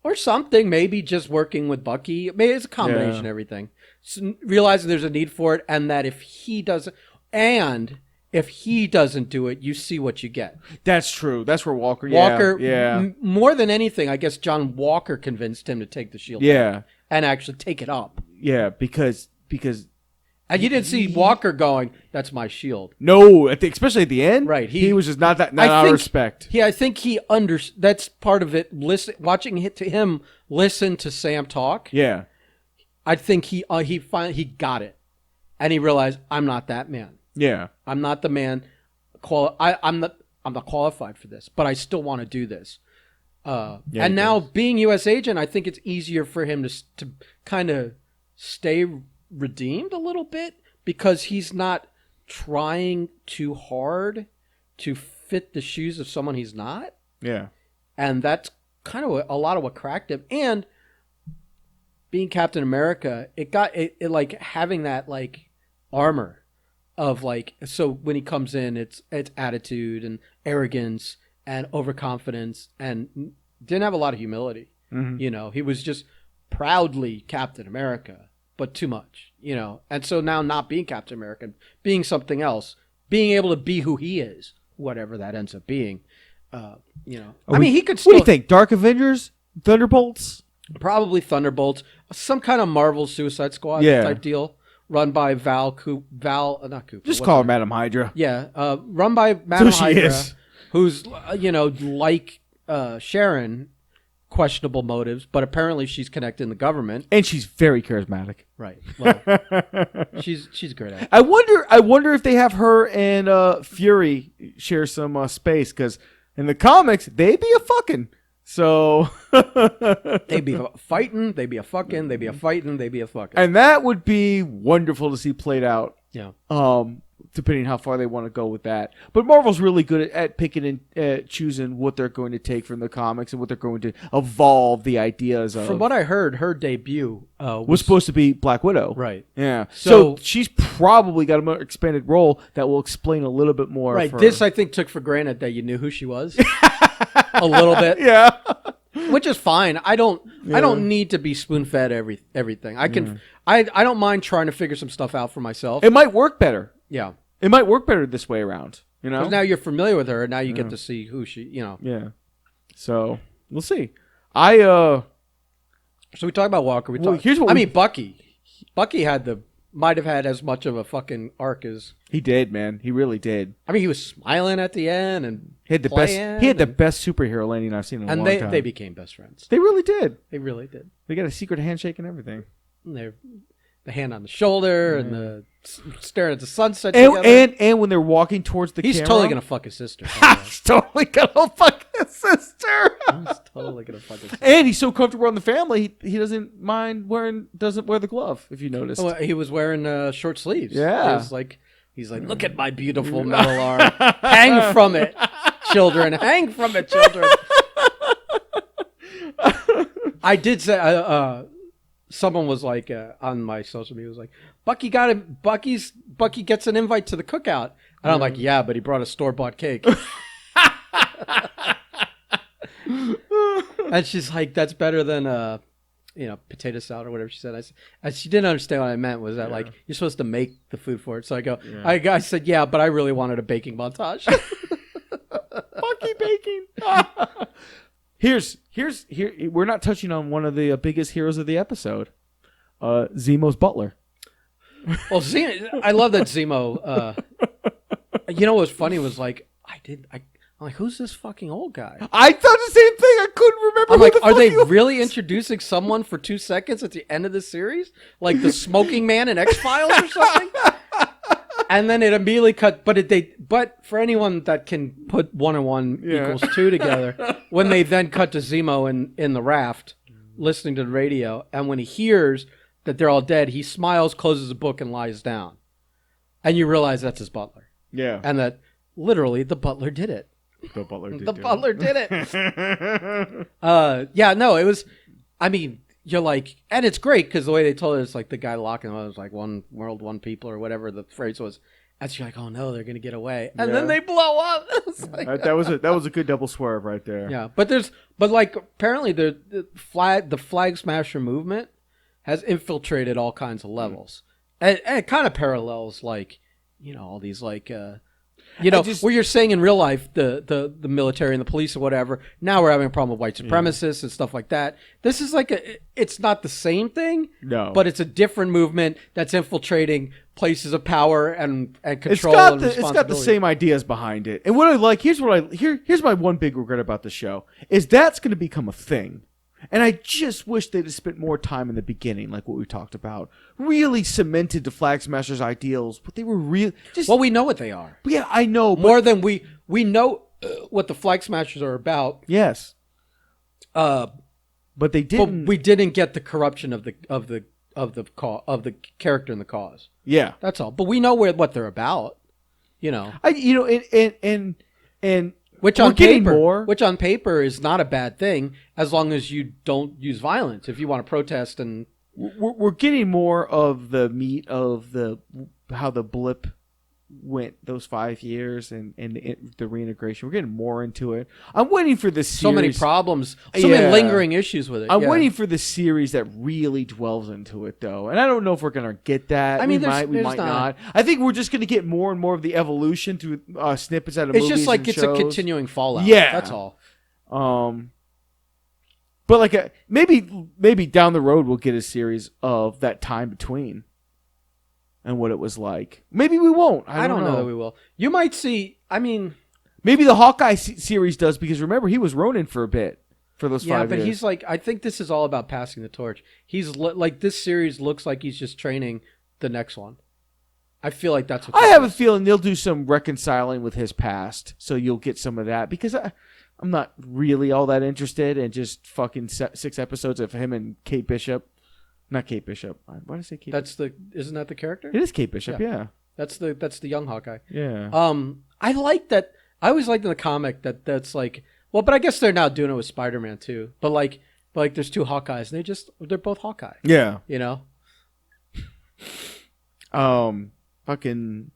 Or something, maybe just working with Bucky. Maybe it's a combination of everything. So realizing there's a need for it, and that if he doesn't do it, you see what you get. That's true. That's where Walker, more than anything, I guess John Walker convinced him to take the shield. Yeah. And actually take it up. Yeah, because and you didn't see Walker going, "That's my shield." No, especially at the end, right? He was just not out of respect. Yeah, I think that's part of it. Watching him listen to Sam talk. Yeah, I think he finally got it, and he realized I'm not that man. Yeah, I'm not the man. I'm not qualified for this, but I still want to do this. And now being U.S. agent, I think it's easier for him to kind of stay redeemed a little bit because he's not trying too hard to fit the shoes of someone he's not. Yeah. And that's kind of a lot of what cracked him. And being Captain America, it like having that like armor of like, so when he comes in, it's attitude and arrogance and overconfidence and didn't have a lot of humility. Mm-hmm. You know, he was just proudly Captain America. But too much, you know. And so now not being Captain America, being something else, being able to be who he is, whatever that ends up being, you know. He could still... What do you think? Dark Avengers? Thunderbolts? Probably Thunderbolts. Some kind of Marvel Suicide Squad type deal. Run by not Cooper. Just call her Madam Hydra. Yeah. Run by Madam Hydra. Who's, like Sharon... questionable motives, but apparently she's connected in the government, and she's very charismatic. Right. Well, she's great at it. I wonder if they have her and Fury share some space because in the comics they be a fucking. So they be fighting, they be a fucking, they be a fighting, they be a fucking, and that would be wonderful to see played out. Yeah. Depending on how far they want to go with that. But Marvel's really good at picking and choosing what they're going to take from the comics and what they're going to evolve the ideas of. From what I heard, her debut was supposed to be Black Widow. Right. Yeah. So she's probably got a more expanded role that will explain a little bit more. Right. This, I think, took for granted that you knew who she was. A little bit. Yeah. Which is fine. I don't need to be spoon-fed everything. I can. I don't mind trying to figure some stuff out for myself. It might work better. Yeah. It might work better this way around, you know? Because now you're familiar with her, and now you get to see who she, you know. Yeah. So, we'll see. So we talk about Walker. Bucky. Bucky might have had as much of a fucking arc as... He did, man. He really did. I mean, he was smiling at the end and He had the best superhero landing I've seen in a long time. And they became best friends. They really did. They really did. They got a secret handshake and everything. And the hand on the shoulder and the staring at the sunset and when they're walking towards the camera. He's totally going to fuck his sister. He's totally going to fuck. his sister. He's totally gonna fucking. And he's so comfortable around the family, he doesn't doesn't wear the glove. If you noticed, He was wearing short sleeves. Yeah. He's like, look at my beautiful metal arm. Hang from it, children. Hang from it, children. I did say. Someone was like on my social media was like, Bucky gets an invite to the cookout, and I'm like, yeah, but he brought a store-bought cake. And she's like, that's better than potato salad or whatever she said. And she didn't understand what I meant was that like you're supposed to make the food for it. So I go, I said, yeah, but I really wanted a baking montage. Bucky baking. Here. We're not touching on one of the biggest heroes of the episode, Zemo's butler. Well, I love that Zemo. You know what was funny was like I'm like, who's this fucking old guy? I thought the same thing. I couldn't remember. I'm like, are they really introducing someone for 2 seconds at the end of the series, like the smoking man in X-Files or something? And then it immediately cut. But for anyone that can put 1 and 1 equals 2 together, when they then cut to Zemo in the raft, listening to the radio, and when he hears that they're all dead, he smiles, closes the book, and lies down. And you realize that's his butler. Yeah. And that literally the butler did it. The butler did. The butler did it. It was. I mean. You're like, and it's great because the way they told it, it's like the guy locking them was like one world, one people, or whatever the phrase was. And you're like, oh no, they're gonna get away, and then they blow up. Like, that was a good double swerve right there. Yeah, but apparently the flag smasher movement has infiltrated all kinds of levels, and it kind of parallels like all these like. Where you're saying in real life, the military and the police or whatever, now we're having a problem with white supremacists and stuff like that. This is like it's not the same thing, but it's a different movement that's infiltrating places of power and control and responsibility. It's got the same ideas behind it. And what I like, here's my one big regret about the show, is that's going to become a thing. And I just wish they'd have spent more time in the beginning, like what we talked about. Really cemented the Flag Smashers' ideals, but they were real. Well, we know what they are. Yeah, I know. More than we know what the Flag Smashers are about. Yes. But they didn't. But we didn't get the corruption of the character in the cause. Yeah, that's all. But we know what they're about. Which on paper is not a bad thing as long as you don't use violence. If you want to protest and we're getting more of the meat of how the blip went those 5 years and the reintegration. We're getting more into it. I'm waiting for the series. So many problems, many lingering issues with it. I'm waiting for the series that really dwells into it, though. And I don't know if we're going to get that. I mean, we might not. I think we're just going to get more and more of the evolution through snippets out of movies. It's just like and it's shows. A continuing fallout. Yeah, that's all. But like maybe down the road we'll get a series of that time between. And what it was like. Maybe we won't. I don't know that we will. You might see. I mean, maybe the Hawkeye series does because remember he was Ronin for a bit for those 5 years. Yeah, but he's like. I think this is all about passing the torch. He's like this series looks like he's just training the next one. I feel like that's what. I have a feeling they'll do some reconciling with his past, so you'll get some of that because I'm not really all that interested in just fucking 6 episodes of him and Kate Bishop. Not Kate Bishop. Why did I say Kate? Isn't that the character? It is Kate Bishop. Yeah. That's the young Hawkeye. Yeah. I like that. I always liked in the comic that's like. Well, but I guess they're now doing it with Spider-Man too. But like there's 2 Hawkeyes and they're both Hawkeye. Yeah. Fucking.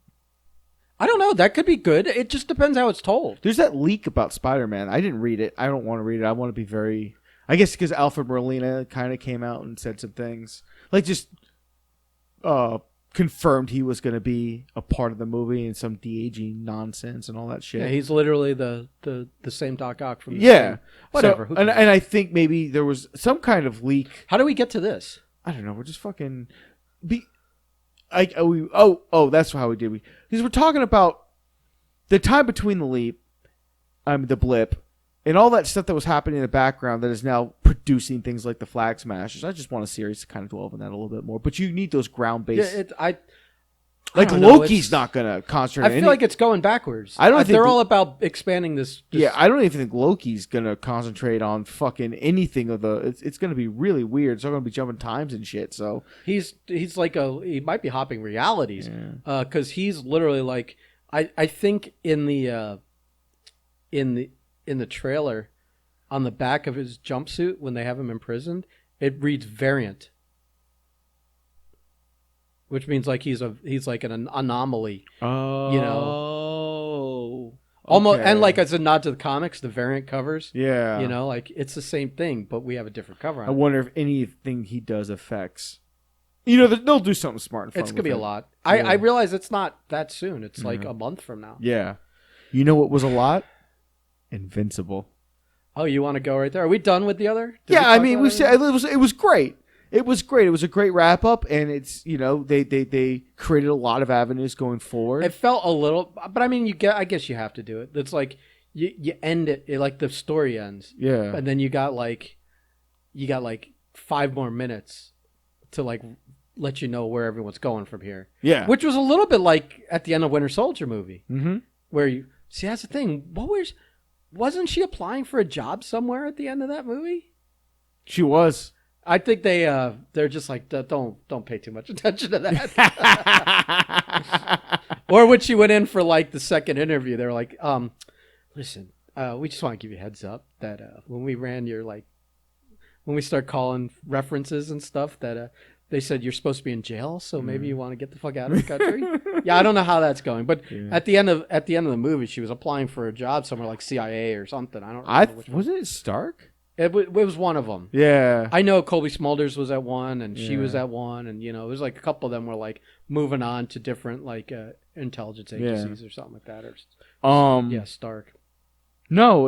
I don't know. That could be good. It just depends how it's told. There's that leak about Spider-Man. I didn't read it. I don't want to read it. I want to be very. I guess because Alfred Molina kind of came out and said some things. Like just confirmed he was going to be a part of the movie and some de-aging nonsense and all that shit. Yeah, he's literally the same Doc Ock from the same. Whatever. So, and I think maybe there was some kind of leak. How do we get to this? I don't know. We're just fucking... that's how we did. Because we're talking about the time between the blip, and all that stuff that was happening in the background that is now producing things like the Flag Smashers. I just want a series to kind of dwell on that a little bit more. But you need those ground-based... Yeah, Like don't know, Loki's it's- not gonna concentrate. I feel like it's going backwards. I don't think they're all about expanding this. Yeah, I don't even think Loki's gonna concentrate on fucking anything of the. It's gonna be really weird. It's all gonna be jumping times and shit. So he's like he might be hopping realities, because he's literally like I think in the trailer, on the back of his jumpsuit when they have him imprisoned, it reads variant. Which means like he's like an anomaly. oh, You know. Almost, and like as a nod to the comics, the variant covers. yeah, You know, like it's the same thing, but we have a different cover on I it. wonder if anything he does affects. You know, they'll do something smart and fun. It's gonna be with a it. lot. Yeah. I realize it's not that soon. It's like a month from now. Yeah, you know what was a lot? Invincible. Oh, you want to go right there? Are we done with the other? Did Yeah, I talk mean, about we everything? said it was great. It was great. It was a great wrap up, and it's they created a lot of avenues going forward. It felt a little, but I mean, I guess you have to do it. It's like you end it like the story ends, Yeah, and then you got like 5 more minutes to like let you know where everyone's going from here. yeah. Which was a little bit like at the end of Winter Soldier movie, Mm-hmm. where you see that's the thing. Wasn't she applying for a job somewhere at the end of that movie? She was. I think they're just like don't pay too much attention to that. Or when she went in for like the second interview, they were like, listen, we just want to give you a heads up that when we ran when we start calling references and stuff, that they said you're supposed to be in jail, so maybe you want to get the fuck out of the country. Yeah, I don't know how that's going, but at the end of the movie, she was applying for a job somewhere like CIA or something. I don't remember which one. Wasn't it Stark? It was one of them. Yeah. I know Colby Smulders was at one, and she was at one, and it was like a couple of them were like moving on to different like intelligence agencies or something like that. Or Stark. No,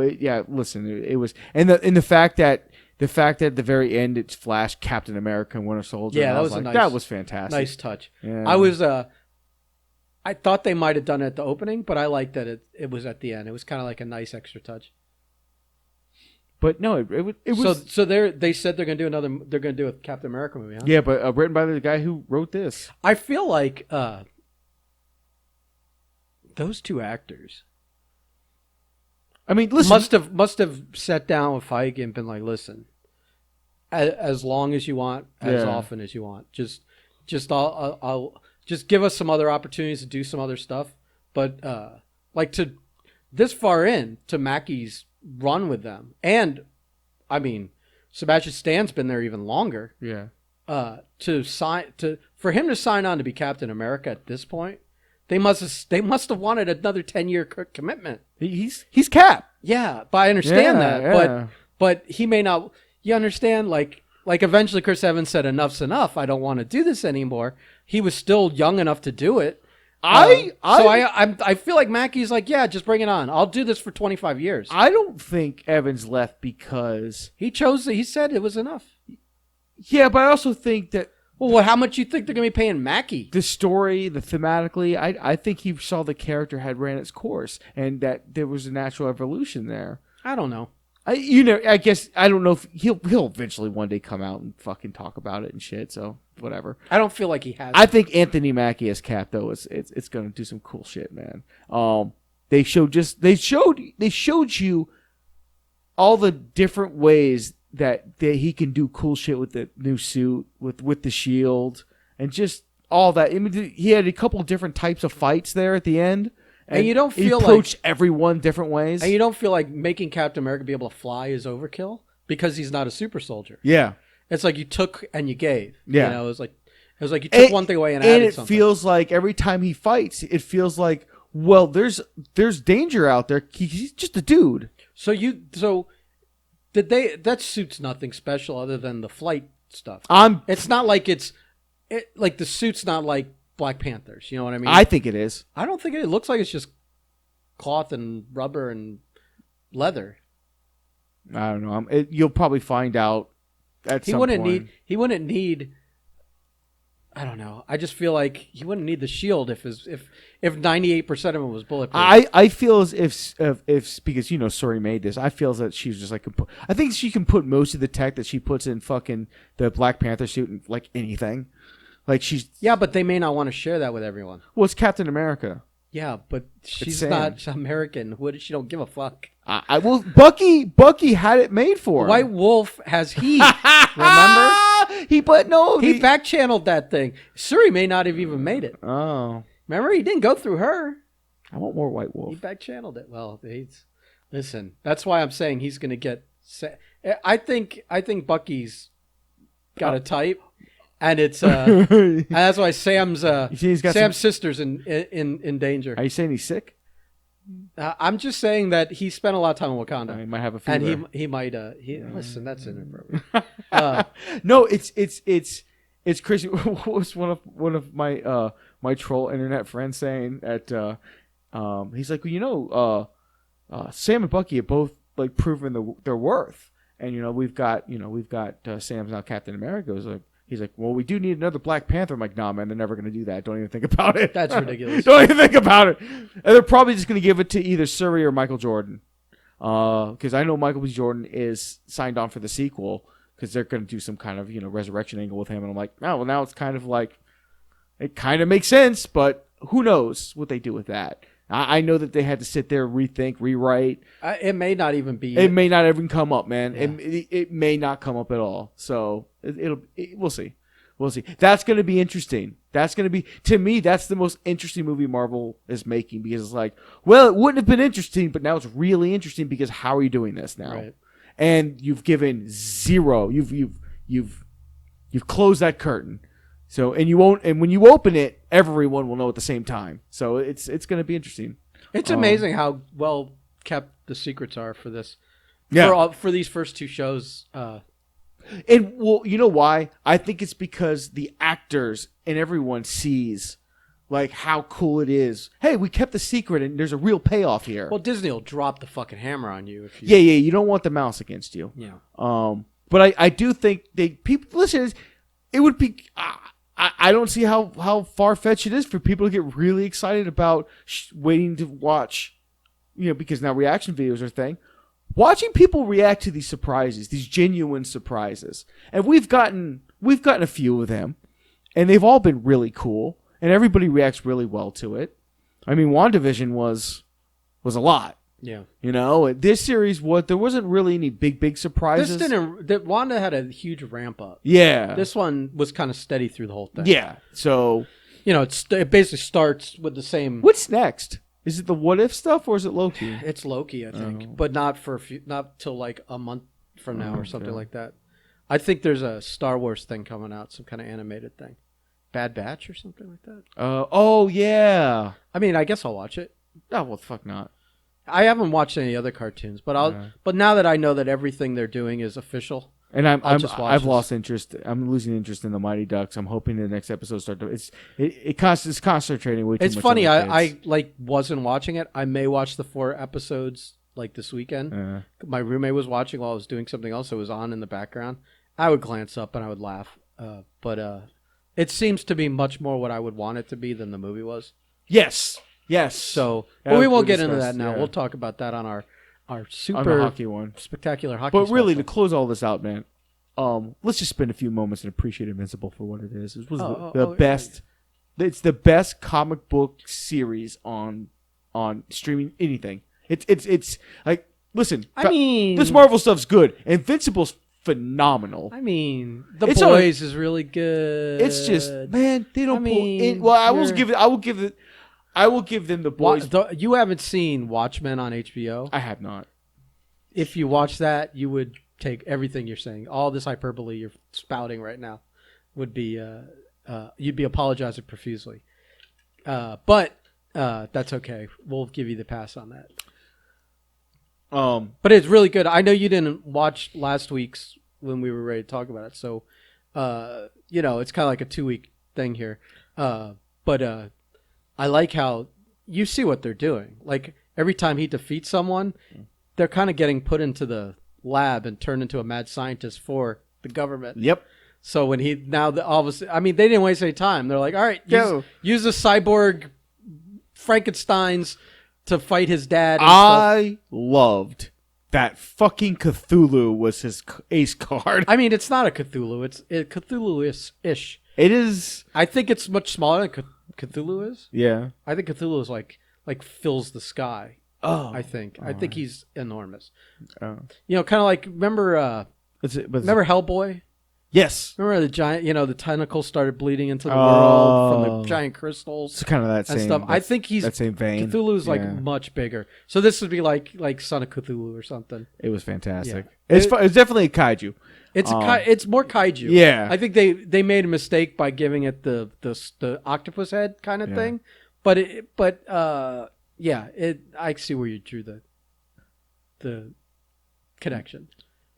listen, it was, and the fact that at the very end it's flashed Captain America and Winter Soldier. Yeah, and that I was like, a that was fantastic. Nice touch. Yeah. I thought they might have done it at the opening, but I liked that it was at the end. It was kind of like a nice extra touch. But no, it was. So they said they're gonna do a Captain America movie, huh? Yeah, but written by the guy who wrote this. I feel like those two actors I mean, listen. must have sat down with Feige and been like, listen, as long as you want, as often as you want, just I'll just give us some other opportunities to do some other stuff, but like to this far in to Mackie's run with them, and I mean, Sebastian Stan's been there even longer. Yeah. For him to sign on to be Captain America at this point, they must have wanted another 10-year commitment. He's Cap. Yeah, but I understand that. Yeah. But he may not. You understand? Like eventually, Chris Evans said, "Enough's enough. I don't want to do this anymore." He was still young enough to do it. I feel like Mackie's like, yeah, just bring it on. I'll do this for 25 years. I don't think Evans left because He said it was enough. Yeah, but I also think that Well, how much you think they're going to be paying Mackie? the story, the thematically, I think he saw the character had ran its course and that there was a natural evolution there. I don't know. I guess I don't know if he'll eventually one day come out and fucking talk about it and shit. So whatever. I don't feel like he has. I think Anthony Mackie as Cap though it's going to do some cool shit, man. They showed you all the different ways that he can do cool shit with the new suit, with the shield, and just all that. I mean, he had a couple different types of fights there at the end. And you don't feel he like approached everyone different ways. And you don't feel like making Captain America be able to fly is overkill because he's not a super soldier. Yeah, it's like you took and you gave. Yeah, it was like you took one thing away and added something. And it feels like every time he fights, it feels like, well, there's danger out there. He's just a dude. So did they? That suit's nothing special other than the flight stuff. It's not like like the suit's not like Black Panthers. You know what I mean? I think it is. I don't think it looks like it's just cloth and rubber and leather. I don't know. You'll probably find out at some point. He wouldn't need. I don't know. I just feel like he wouldn't need the shield if 98% of it was bulletproof. I feel as if because Suri made this. I feel that she was just like I think she can put most of the tech that she puts in fucking the Black Panther suit in like anything. Like she's Yeah, but they may not want to share that with everyone. well, it's Captain America. Yeah, but she's Sam. not American. What? She don't give a fuck. I will. Bucky had it made for her. White Wolf has heat. Remember? He back channeled that thing. Shuri may not have even made it. Oh, Remember, he didn't go through her. I want more White Wolf. He back channeled it. Well, listen. That's why I'm saying he's going to get. I think Bucky's got a type, and it's and that's why Sam's Sam's sister's in danger. Are you saying he's sick? I'm just saying that he spent a lot of time in Wakanda. He might have a fever. And he might listen, that's inappropriate. No, it's crazy. What was one of my my troll internet friends saying at he's like, well, Sam and Bucky have both like proven their worth, and we've got Sam's now Captain America. He's like, well, we do need another Black Panther. I'm like, nah, man, they're never going to do that. Don't even think about it. That's ridiculous. Don't even think about it. And they're probably just going to give it to either Shuri or Michael Jordan. Because I know Michael B. Jordan is signed on for the sequel because they're going to do some kind of, resurrection angle with him. And I'm like, oh, well, now it's kind of like, it kind of makes sense, but who knows what they do with that. I know that they had to sit there, rethink, rewrite. It may not even be. It may not even come up, man. Yeah. It may not come up at all. So we'll see. We'll see. That's going to be interesting. That's going to be, to me, that's the most interesting movie Marvel is making because it's like, well, it wouldn't have been interesting, but now it's really interesting because how are you doing this now? Right. And you've given zero. You've closed that curtain. So and when you open it, everyone will know at the same time. So it's going to be interesting. It's amazing how well kept the secrets are for this. Yeah. For these first two shows. And well, you know why? I think it's because the actors and everyone sees like how cool it is. Hey, we kept the secret, and there's a real payoff here. Well, Disney will drop the fucking hammer on you if you. Yeah. You don't want the mouse against you. Yeah. But I do think people listen. It would be. I don't see how far-fetched it is for people to get really excited about waiting to watch, because now reaction videos are a thing. Watching people react to these surprises, these genuine surprises. And we've gotten a few of them, and they've all been really cool, and everybody reacts really well to it. I mean, WandaVision was a lot. Yeah. This series, there wasn't really any big surprises. Wanda had a huge ramp up. Yeah. This one was kind of steady through the whole thing. Yeah. So, it basically starts with the same. What's next? Is it the What If stuff or is it Loki? It's Loki, I think, but not till like a month from now or something like that. I think there's a Star Wars thing coming out, some kind of animated thing, Bad Batch or something like that. Oh yeah. I mean, I guess I'll watch it. Oh well, fuck not. I haven't watched any other cartoons, but But now that I know that everything they're doing is official, and I've lost interest. I'm losing interest in the Mighty Ducks. I'm hoping the next episode it's concentrating way too much. It's funny. I wasn't watching it. I may watch the 4 episodes like this weekend. My roommate was watching while I was doing something else. It was on in the background. I would glance up and I would laugh. But it seems to be much more what I would want it to be than the movie was. Yes. So, but we won't get into that now. Yeah. We'll talk about that on our super hockey one, spectacular hockey. But really, to close all this out, man, let's just spend a few moments and appreciate Invincible for what it is. It was the best. Yeah. It's the best comic book series on streaming anything. It's like, listen. I mean, this Marvel stuff's good. Invincible's phenomenal. I mean, The Boys is really good. It's just, man, they don't pull in. Well, I will give them The Boys. You haven't seen Watchmen on HBO? I have not. If you watch that, you would take everything you're saying, all this hyperbole you're spouting right now, would be you'd be apologizing profusely. But that's okay. We'll give you the pass on that. But it's really good. I know you didn't watch last week's when we were ready to talk about it, so it's kind of like a 2-week thing here. But I like how you see what they're doing. Like every time he defeats someone, they're kind of getting put into the lab and turned into a mad scientist for the government. Yep. So when they didn't waste any time. They're like, all right, use the cyborg Frankensteins to fight his dad. I loved that fucking Cthulhu was his ace card. I mean, it's not a Cthulhu. It's Cthulhu-ish. It is. I think it's much smaller than Cthulhu is. Yeah. I think Cthulhu is like fills the sky. Oh. I think he's enormous. Oh. Kind of like remember Hellboy? Yes. Remember the giant, the tentacles started bleeding into the world from the giant crystals. It's kind of that same stuff. I think he's that same vein. Cthulhu's like much bigger. So this would be like Son of Cthulhu or something. It was fantastic. Yeah. It's definitely a kaiju. It's more kaiju. Yeah. I think they made a mistake by giving it the octopus head kind of thing. But I see where you drew the connection.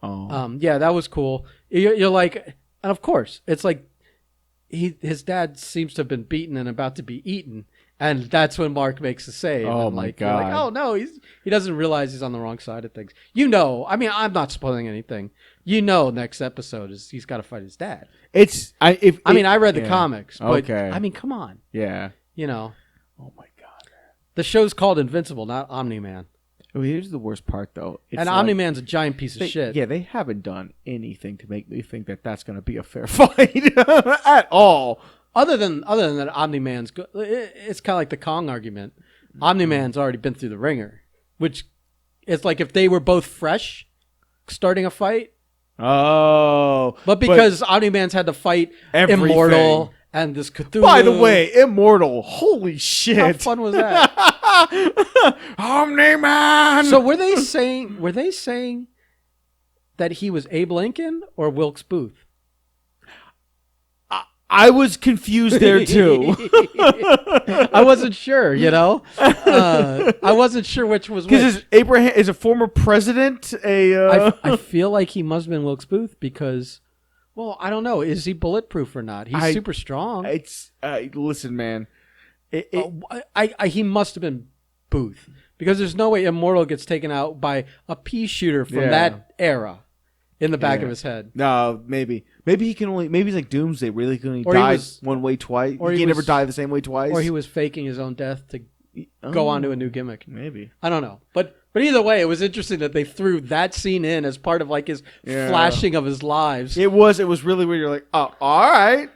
Oh. That was cool. You're like, and of course, it's like his dad seems to have been beaten and about to be eaten, and that's when Mark makes a save. Oh and my you're god! like, oh no, he doesn't realize he's on the wrong side of things. I mean, I'm not spoiling anything. Next episode is he's got to fight his dad. I read the comics, but okay. I mean, come on. Yeah. Oh my god. The show's called Invincible, not Omni-Man. Oh, here's the worst part, though. And Omni-Man's a giant piece of shit. Yeah, they haven't done anything to make me think that that's going to be a fair fight at all. Other than that, Omni-Man's good. It's kind of like the Kong argument. Omni-Man's already been through the ringer, which it's like if they were both fresh, starting a fight. Oh, but because Omni-Man's had to fight everything. Immortal and this Cthulhu. By the way, Immortal, holy shit! How fun was that? Omni-Man. So were they saying that he was Abe Lincoln or Wilkes Booth? I was confused there too. I wasn't sure, I wasn't sure which was which. Because is a former president I feel like he must have been Wilkes Booth because, well, I don't know. Is he bulletproof or not? He's super strong. Listen, man. He must have been Booth because there's no way Immortal gets taken out by a pea shooter from that era in the back of his head. No, maybe he can only. Maybe he's like Doomsday, where he can only die one way twice. Or he can never die the same way twice. Or he was faking his own death to go on to a new gimmick. Maybe, I don't know, but either way, it was interesting that they threw that scene in as part of like his flashing of his lives. It was really weird. You're like, oh, all right.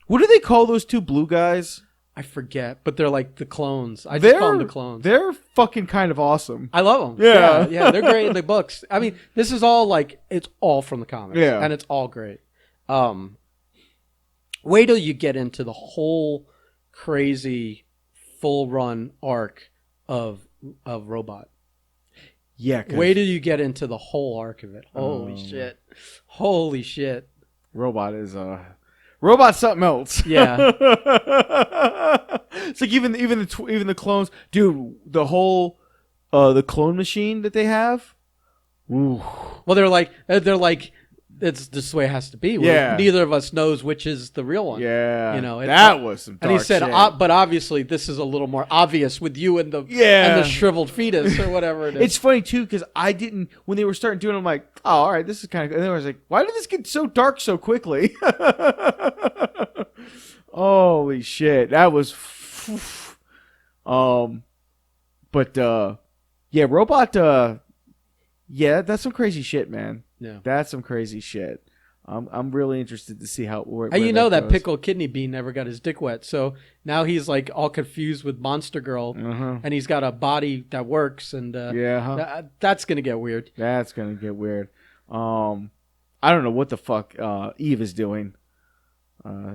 What do they call those two blue guys? I forget, but they're like the clones. I just call them the clones. They're fucking kind of awesome. I love them. Yeah, they're great in the books. I mean, this is all like, it's all from the comics. Yeah. And it's all great. Wait till you get into the whole crazy full run arc of Robot. Yeah. Wait till you get into the whole arc of it. Holy shit. Robot is Robot's something else. Yeah. It's like even the clones, dude. The whole the clone machine that they have. Ooh. Well, they're like it's just the way it has to be. Yeah. Neither of us knows which is the real one. Yeah. That was some dark. And he said, but obviously this is a little more obvious with you and the shriveled fetus or whatever it is. It's funny too because I didn't when they were starting doing it, I'm like, oh, all right, this is kind of. And then I was like, why did this get so dark so quickly? Holy shit, that was. Robot. That's some crazy shit, man. Yeah, that's some crazy shit. I'm really interested to see how. That pickled kidney bean never got his dick wet, so now he's like all confused with Monster Girl, and he's got a body that works, and that's gonna get weird. That's gonna get weird. I don't know what the fuck Eve is doing.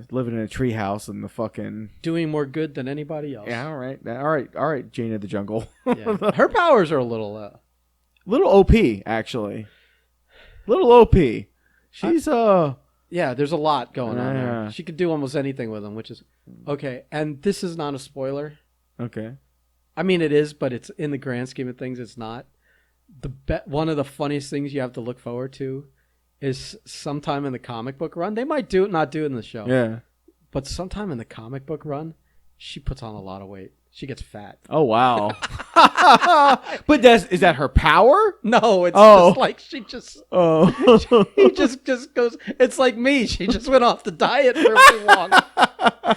Living in a treehouse and the fucking doing more good than anybody else. Yeah, all right, Jane of the Jungle. Yeah. Her powers are a little OP actually. Little OP. She's there's a lot going on there. She could do almost anything with them, which is okay. And this is not a spoiler. Okay. I mean, it is, but it's in the grand scheme of things, it's not. One of the funniest things you have to look forward to is sometime in the comic book run. They might not do it in the show. Yeah. But sometime in the comic book run, she puts on a lot of weight. She gets fat. Oh, wow. But is that her power? No, it's just like she just Oh. he just goes. It's like me. She just went off the diet for too long,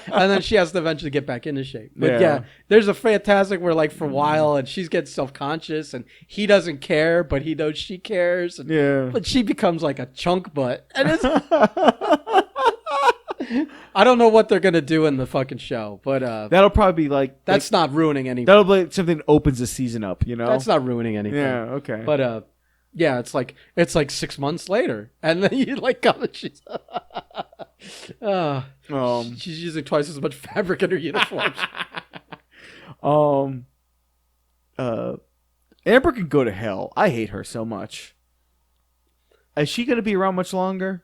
and then she has to eventually get back into shape. But yeah, there's a fantastic where like for a while, and she's getting self-conscious, and he doesn't care, but he knows she cares. And, but she becomes like a chunk butt, and it's. I don't know what they're gonna do in the fucking show, but that'll probably be like that's not ruining anything. That'll be something that opens the season up, you know. That's not ruining anything. Yeah, okay. But yeah, it's like 6 months later, and then you like come and she's she's using twice as much fabric in her uniforms. Amber can go to hell. I hate her so much. Is she gonna be around much longer?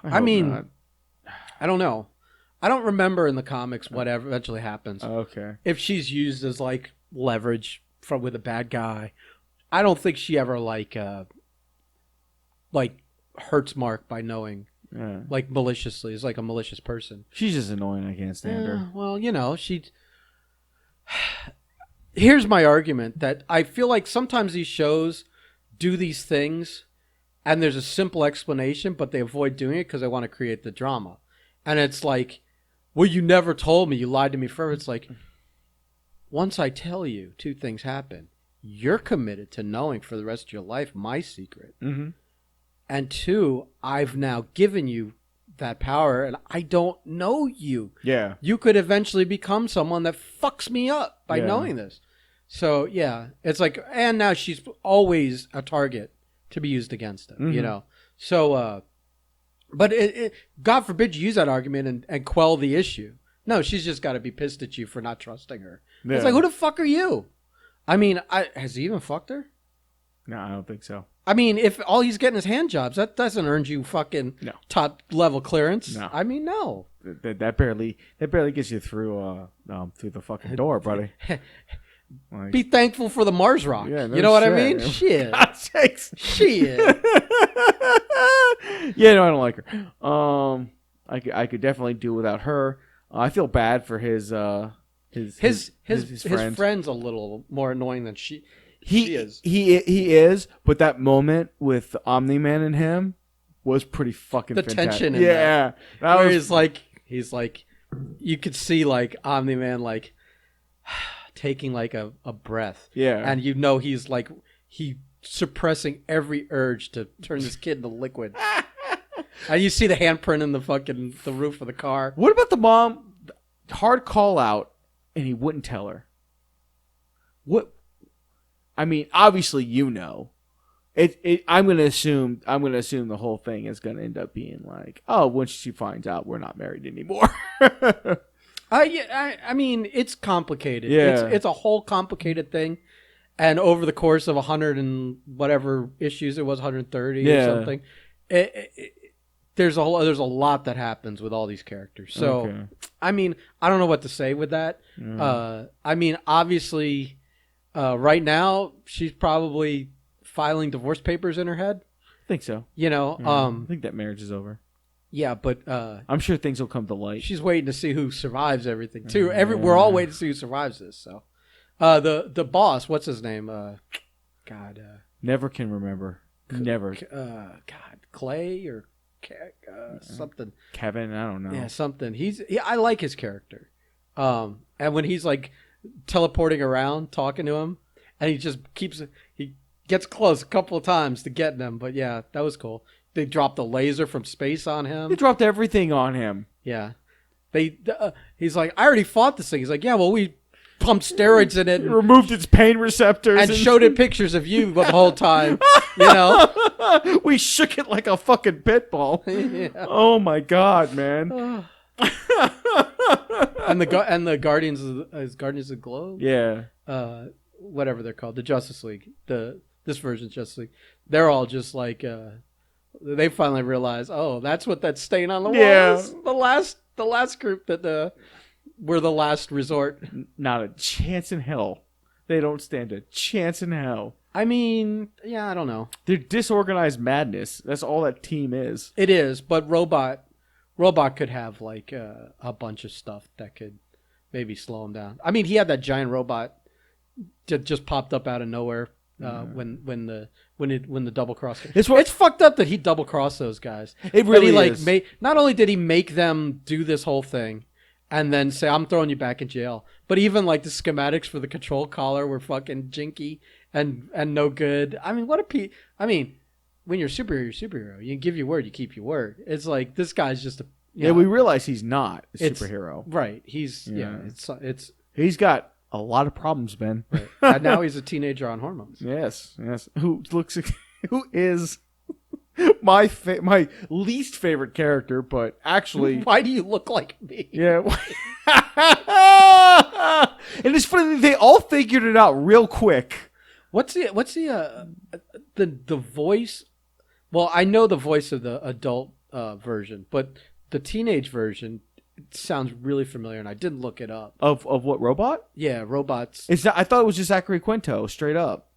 I mean. Not. I don't know. I don't remember in the comics what eventually happens. Okay. If she's used as like leverage with a bad guy, I don't think she ever like hurts Mark by knowing, like maliciously. Is like a malicious person. She's just annoying. I can't stand her. Well, you know, Here's my argument that I feel like sometimes these shows do these things, and there's a simple explanation, but they avoid doing it because they want to create the drama. And it's like, well, you never told me. You lied to me forever. It's like, once I tell you, two things happen. You're committed to knowing for the rest of your life my secret. Mm-hmm. And two, I've now given you that power, and I don't know you. Yeah. You could eventually become someone that fucks me up by knowing this. So, yeah. It's like, and now she's always a target to be used against him, you know? So, but God forbid you use that argument and quell the issue. No, she's just got to be pissed at you for not trusting her. Yeah. It's like, who the fuck are you? I mean, has he even fucked her? No, I don't think so. I mean, if all he's getting is hand jobs, that doesn't earn you fucking top level clearance. No. I mean, no. That barely gets you through the fucking door, buddy. Like, be thankful for the Mars rock. Yeah, no, you know what I mean? Shit. God sakes. Shit. Yeah, no, I don't like her. I could definitely do without her. I feel bad for his friend's a little more annoying than she is. He is, but that moment with the Omni-Man and him was pretty fucking fantastic. Tension in that where he's like you could see like Omni-Man like taking like a breath. Yeah. And you know he's like suppressing every urge to turn this kid into liquid. And you see the handprint in the roof of the car. What about the mom? Hard call out, and he wouldn't tell her. What? I mean, obviously you know. I'm gonna assume the whole thing is gonna end up being like, oh, once she finds out we're not married anymore. I mean, it's complicated. Yeah. It's a whole complicated thing. And over the course of 100 and whatever issues, it was 130 or something. There's a lot that happens with all these characters. So, I mean, I don't know what to say with that. I mean, obviously, right now, she's probably filing divorce papers in her head. I think so. You know, I think that marriage is over. Yeah, but I'm sure things will come to light. She's waiting to see who survives everything too. We're all waiting to see who survives this. So, the boss, what's his name? Never can remember. Never. Clay or something. Kevin, I don't know. Yeah, something. I like his character. And when he's like teleporting around, talking to him, and he gets close a couple of times to getting him. But yeah, that was cool. They dropped a laser from space on him. They dropped everything on him. Yeah. He's like, I already fought this thing. He's like, yeah, well, we pumped steroids in it. Removed its pain receptors. And showed it pictures of you the whole time. You know? We shook it like a fucking pit bull. Yeah. Oh, my God, man. and the Guardians of the Globe? Yeah. Whatever they're called. The Justice League. This version's Justice League. They're all just like... they finally realize, oh, that's what that stain on the wall is. The last group that were the last resort. Not a chance in hell. They don't stand a chance in hell. I mean, yeah, I don't know. They're disorganized madness. That's all that team is. It is, but Robot could have like a bunch of stuff that could maybe slow him down. I mean, he had that giant robot just popped up out of nowhere when the double cross. It's fucked up that he double crossed those guys. It really is. Not only did he make them do this whole thing, and then say I'm throwing you back in jail, but even like the schematics for the control collar were fucking jinky and no good. I mean, when you're a superhero, you're a superhero. You give your word, you keep your word. It's like this guy's just a we realize he's not a superhero, right? He's he's got a lot of problems, Ben. Right. And now he's a teenager on hormones. Yes. Who is my least favorite character, but actually, why do you look like me? Yeah. And it's funny, they all figured it out real quick. What's the voice? Well, I know the voice of the adult version, but the teenage version sounds really familiar, and I didn't look it up. Of what, robot? Yeah, robots. I thought it was just Zachary Quinto, straight up.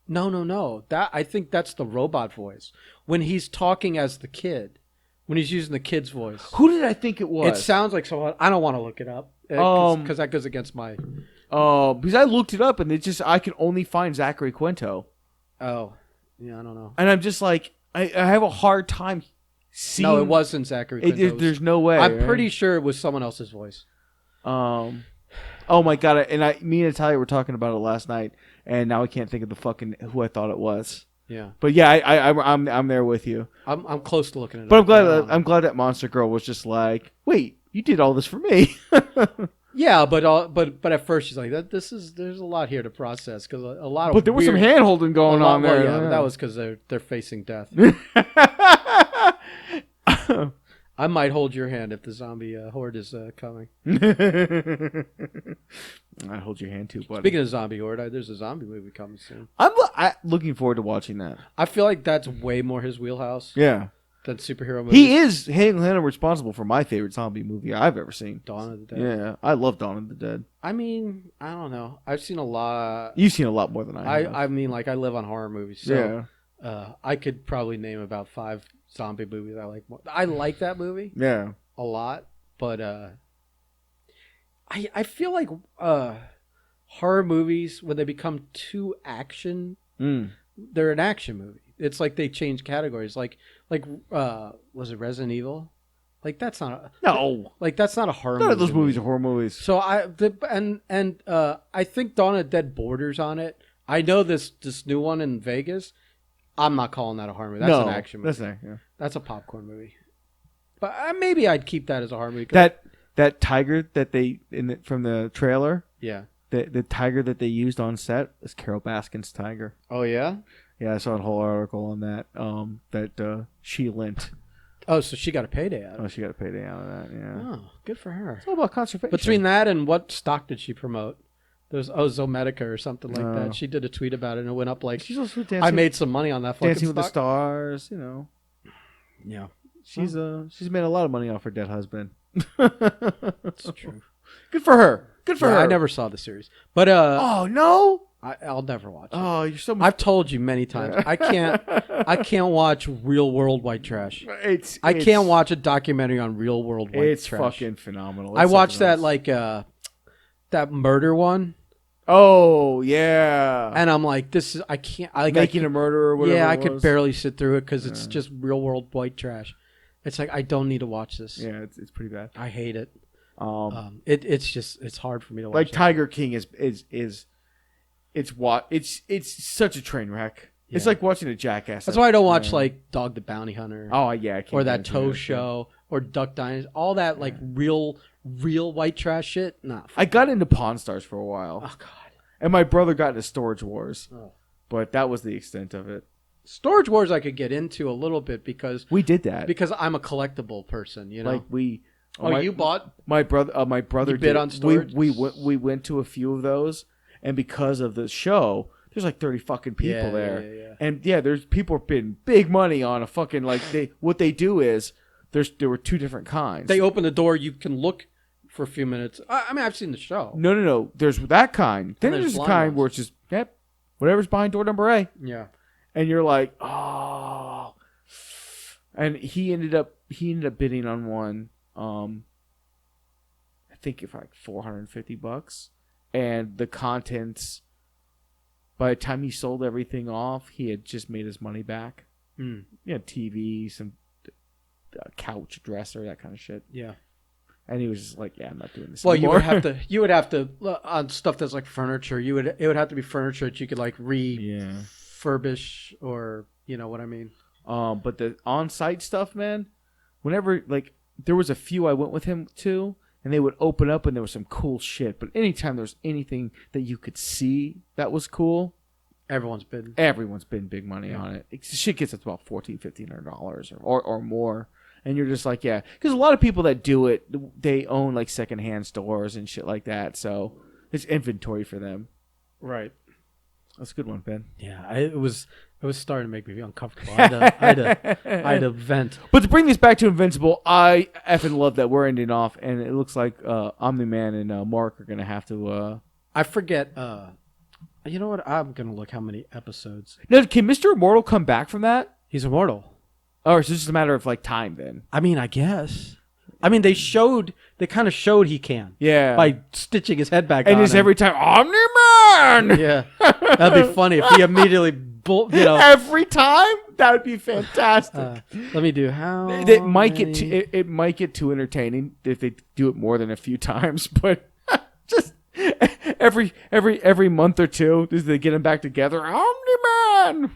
No. I think that's the robot voice when he's talking as the kid, when he's using the kid's voice. Who did I think it was? It sounds like someone. I don't want to look it up because that goes against my. Because I looked it up and I can only find Zachary Quinto. Oh, yeah, I don't know. And I'm just like, I have a hard time seeing. No, it wasn't Zachary Quinto. There's no way. I'm pretty sure it was someone else's voice. Oh my god! Me and Natalia were talking about it last night, and now I can't think of the fucking who I thought it was. Yeah, but yeah, I'm there with you. I'm close to looking at it. But I'm glad that Monster Girl was just like, wait, you did all this for me. Yeah, but at first she's like, there's a lot here to process because a lot of. But there was some hand holding going on there. Well, yeah, but that was because they're facing death. I might hold your hand if the zombie horde is coming. I'd hold your hand too, buddy. Speaking of zombie horde, there's a zombie movie coming soon. I'm looking forward to watching that. I feel like that's way more his wheelhouse. Yeah. Than superhero movies. He is handling responsible for my favorite zombie movie I've ever seen. Dawn of the Dead. Yeah, I love Dawn of the Dead. I mean, I don't know. I've seen a lot. You've seen a lot more than I have. I mean, like, I live on horror movies, so I could probably name about 5 zombie movies I like more. I like that movie. Yeah. A lot, but I feel like horror movies, when they become too action, they're an action movie. It's like they change categories. Like was it Resident Evil? Like that's not that's not a horror movie. None of those movies are horror movies. So I think Dawn of the Dead borders on it. I know this new one in Vegas. I'm not calling that a horror movie. That's an action movie. That's a popcorn movie. But maybe I'd keep that as a horror movie. That tiger that they from the trailer. Yeah. The tiger that they used on set is Carol Baskin's tiger. Oh yeah. Yeah, I saw a whole article on that. That she lent. Oh, so she got a payday out of it. Oh, she got a payday out of that. Yeah. Oh, good for her. It's all about conservation. Between that and what stock did she promote? There's Zomedica or something like that. She did a tweet about it and it went up like, she's also dancing, I made some money on that fucking Dancing with stock. the Stars, you know. Yeah. She's made a lot of money off her dead husband. That's true. Good for her. Good for her. I never saw the series. But oh no. I'll never watch it. Oh, you're so much. I've told you many times. I can't watch real world white trash. I can't watch a documentary on real world white trash. It's fucking phenomenal. I watched that that murder one. Oh yeah. And I'm like, I can't. Making a Murderer or whatever. Yeah, I could barely sit through it because it's just real world white trash. It's like I don't need to watch this. Yeah, it's pretty bad. I hate it. It's hard for me to watch. Like Tiger King is such a train wreck. Yeah. It's like watching a Jackass. That's why I don't watch like Dog the Bounty Hunter. Oh yeah, I can't or that Toe Show or Duck Dynasty. All that like real white trash shit. Nah. I got into Pawn Stars for a while. Oh god. And my brother got into Storage Wars. Oh. But that was the extent of it. Storage Wars I could get into a little bit because we did that because I'm a collectible person. You know, like we. You bought my brother. My brother you bid on storage. We went to a few of those. And because of the show, there's like 30 fucking people there. Yeah. And yeah, there's people bidding big money on a fucking what they do is there were 2 different kinds. They open the door, you can look for a few minutes. I mean, I've seen the show. No. There's that kind. Then there's the kind where it's just whatever's behind door number A. Yeah. And you're like, oh. And he ended up bidding on one. I think for like $450. and the contents. By the time he sold everything off, he had just made his money back. TV, some couch, dresser, that kind of shit. Yeah. And he was just like, "Yeah, I'm not doing this." Well, anymore. you would have to on stuff that's like furniture. It would have to be furniture that you could like refurbish or you know what I mean. But the on-site stuff, man. Whenever like there was a few I went with him to, and they would open up and there was some cool shit. But anytime there was anything that you could see that was cool, everyone's been big money on it. Shit gets up to about $1,400-$1,500 or more. And you're just like, yeah. Because a lot of people that do it, they own like secondhand stores and shit like that. So it's inventory for them. Right. That's a good one, Ben. Yeah, it was starting to make me uncomfortable. I had to vent. But to bring this back to Invincible, I effing love that we're ending off. And it looks like Omni-Man and Mark are going to have to... I forget... you know what? I'm going to look how many episodes. Now, can Mr. Immortal come back from that? He's immortal. Or is it just a matter of like time then? I mean, I guess. I mean, they kind of showed he can. Yeah. By stitching his head back on. And it's every time, Omni-Man! Yeah. That'd be funny if he immediately, every time? That would be fantastic. Let me do how it might get too entertaining if they do it more than a few times, but just every month or two, they get them back together. Omni-Man!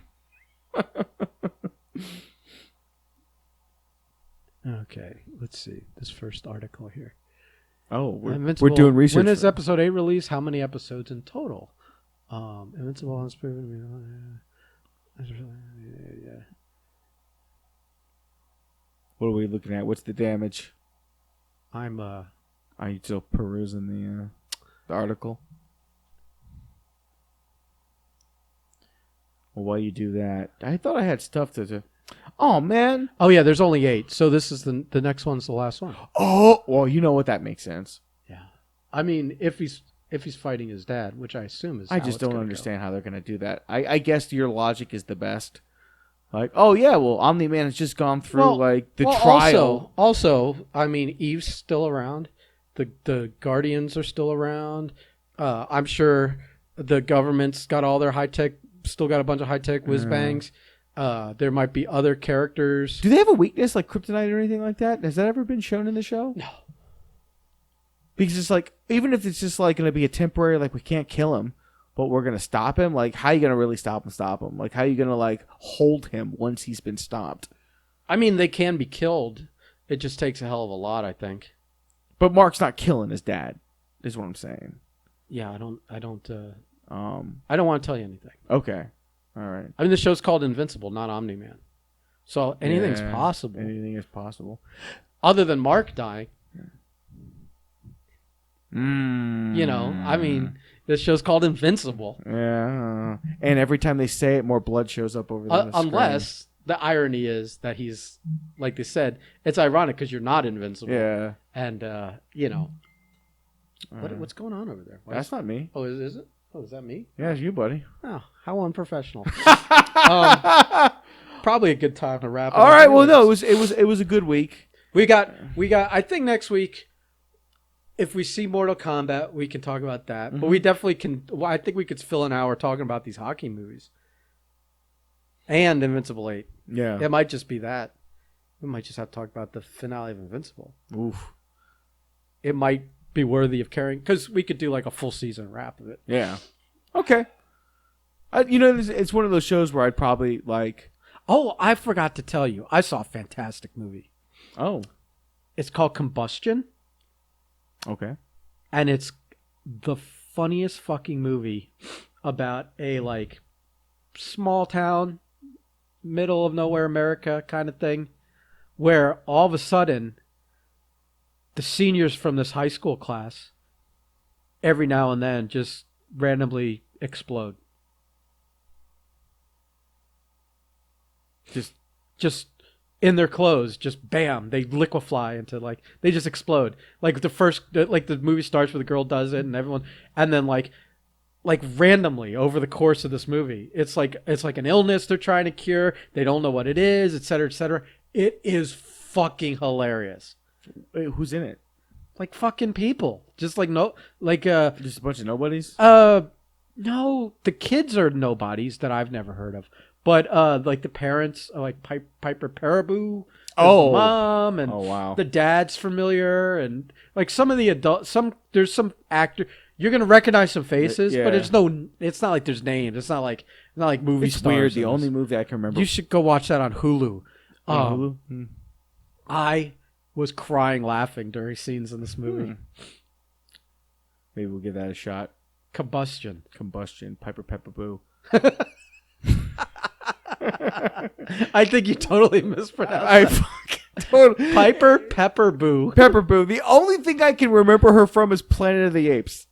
Okay, let's see this first article here. Oh, we're doing research. When is episode 8 released? How many episodes in total? Invincible on Spirit. Yeah. What are we looking at? What's the damage? I'm still perusing the article. Well, while you do that, I thought I had stuff to. Oh man! Oh yeah, there's only 8, so this is the next one's the last one. Oh well, you know what? That makes sense. Yeah, I mean, if he's fighting his dad, which I assume is, I just don't understand how they're going to do that. I guess your logic is the best. Like, oh yeah, well, Omni-Man has just gone through trial. Also, I mean, Eve's still around. The Guardians are still around. I'm sure the government's got all their high tech. Still got a bunch of high tech whiz bangs. There might be other characters. Do they have a weakness like kryptonite or anything like that? Has that ever been shown in the show? No. Because it's like, even if it's just like going to be a temporary, like we can't kill him, but we're going to stop him. Like, how are you going to really stop him? Like, how are you going to like hold him once he's been stopped? I mean, they can be killed. It just takes a hell of a lot, I think. But Mark's not killing his dad, is what I'm saying. Yeah, I don't want to tell you anything. Okay. All right. I mean, the show's called Invincible, not Omni-Man. So anything's possible. Anything is possible. Other than Mark dying. You know, I mean, this show's called Invincible. Yeah. And every time they say it, more blood shows up over the unless the irony is that he's, like they said, it's ironic because you're not invincible. Yeah. And, you know, what's going on over there? That's not me. Oh, is it? Oh, is that me? Yeah, it's you, buddy. Oh, how unprofessional. Probably a good time to wrap it up. All right. Well, no, it was a good week. We got. I think next week, if we see Mortal Kombat, we can talk about that. Mm-hmm. But we definitely can. Well, I think we could fill an hour talking about these hockey movies and Invincible 8. Yeah, it might just be that. We might just have to talk about the finale of Invincible. Oof. It might be worthy of carrying because we could do like a full season wrap of it. Yeah. Okay. It's one of those shows where I'd probably like. Oh, I forgot to tell you. I saw a fantastic movie. Oh. It's called Combustion. Okay. And it's the funniest fucking movie about a like small town, middle of nowhere America kind of thing, where all of a sudden the seniors from this high school class every now and then just randomly explode. Just in their clothes, just bam, they liquefy into like they just explode. Like the movie starts where the girl does it and everyone, and then like randomly over the course of this movie, it's like an illness they're trying to cure. They don't know what it is, etc., etc. It is fucking hilarious. Wait, who's in it? like fucking people. Just like Just a bunch of nobodies. No, the kids are nobodies that I've never heard of. But like the parents, are like Piper Paraboo. The mom and wow. The dad's familiar, and like some of the adults. There's some actor you're gonna recognize some faces, but it's not like there's names. It's not like movie It's stars. weird. The only movie I can remember. You should go watch that on Hulu. Hulu. I was crying laughing during scenes in this movie. Maybe we'll give that a shot. Combustion. Piper Pepper-Boo. I think you totally mispronounced I that. fucking totally. Piper Pepper-Boo. Pepper-Boo. The only thing I can remember her from is Planet of the Apes.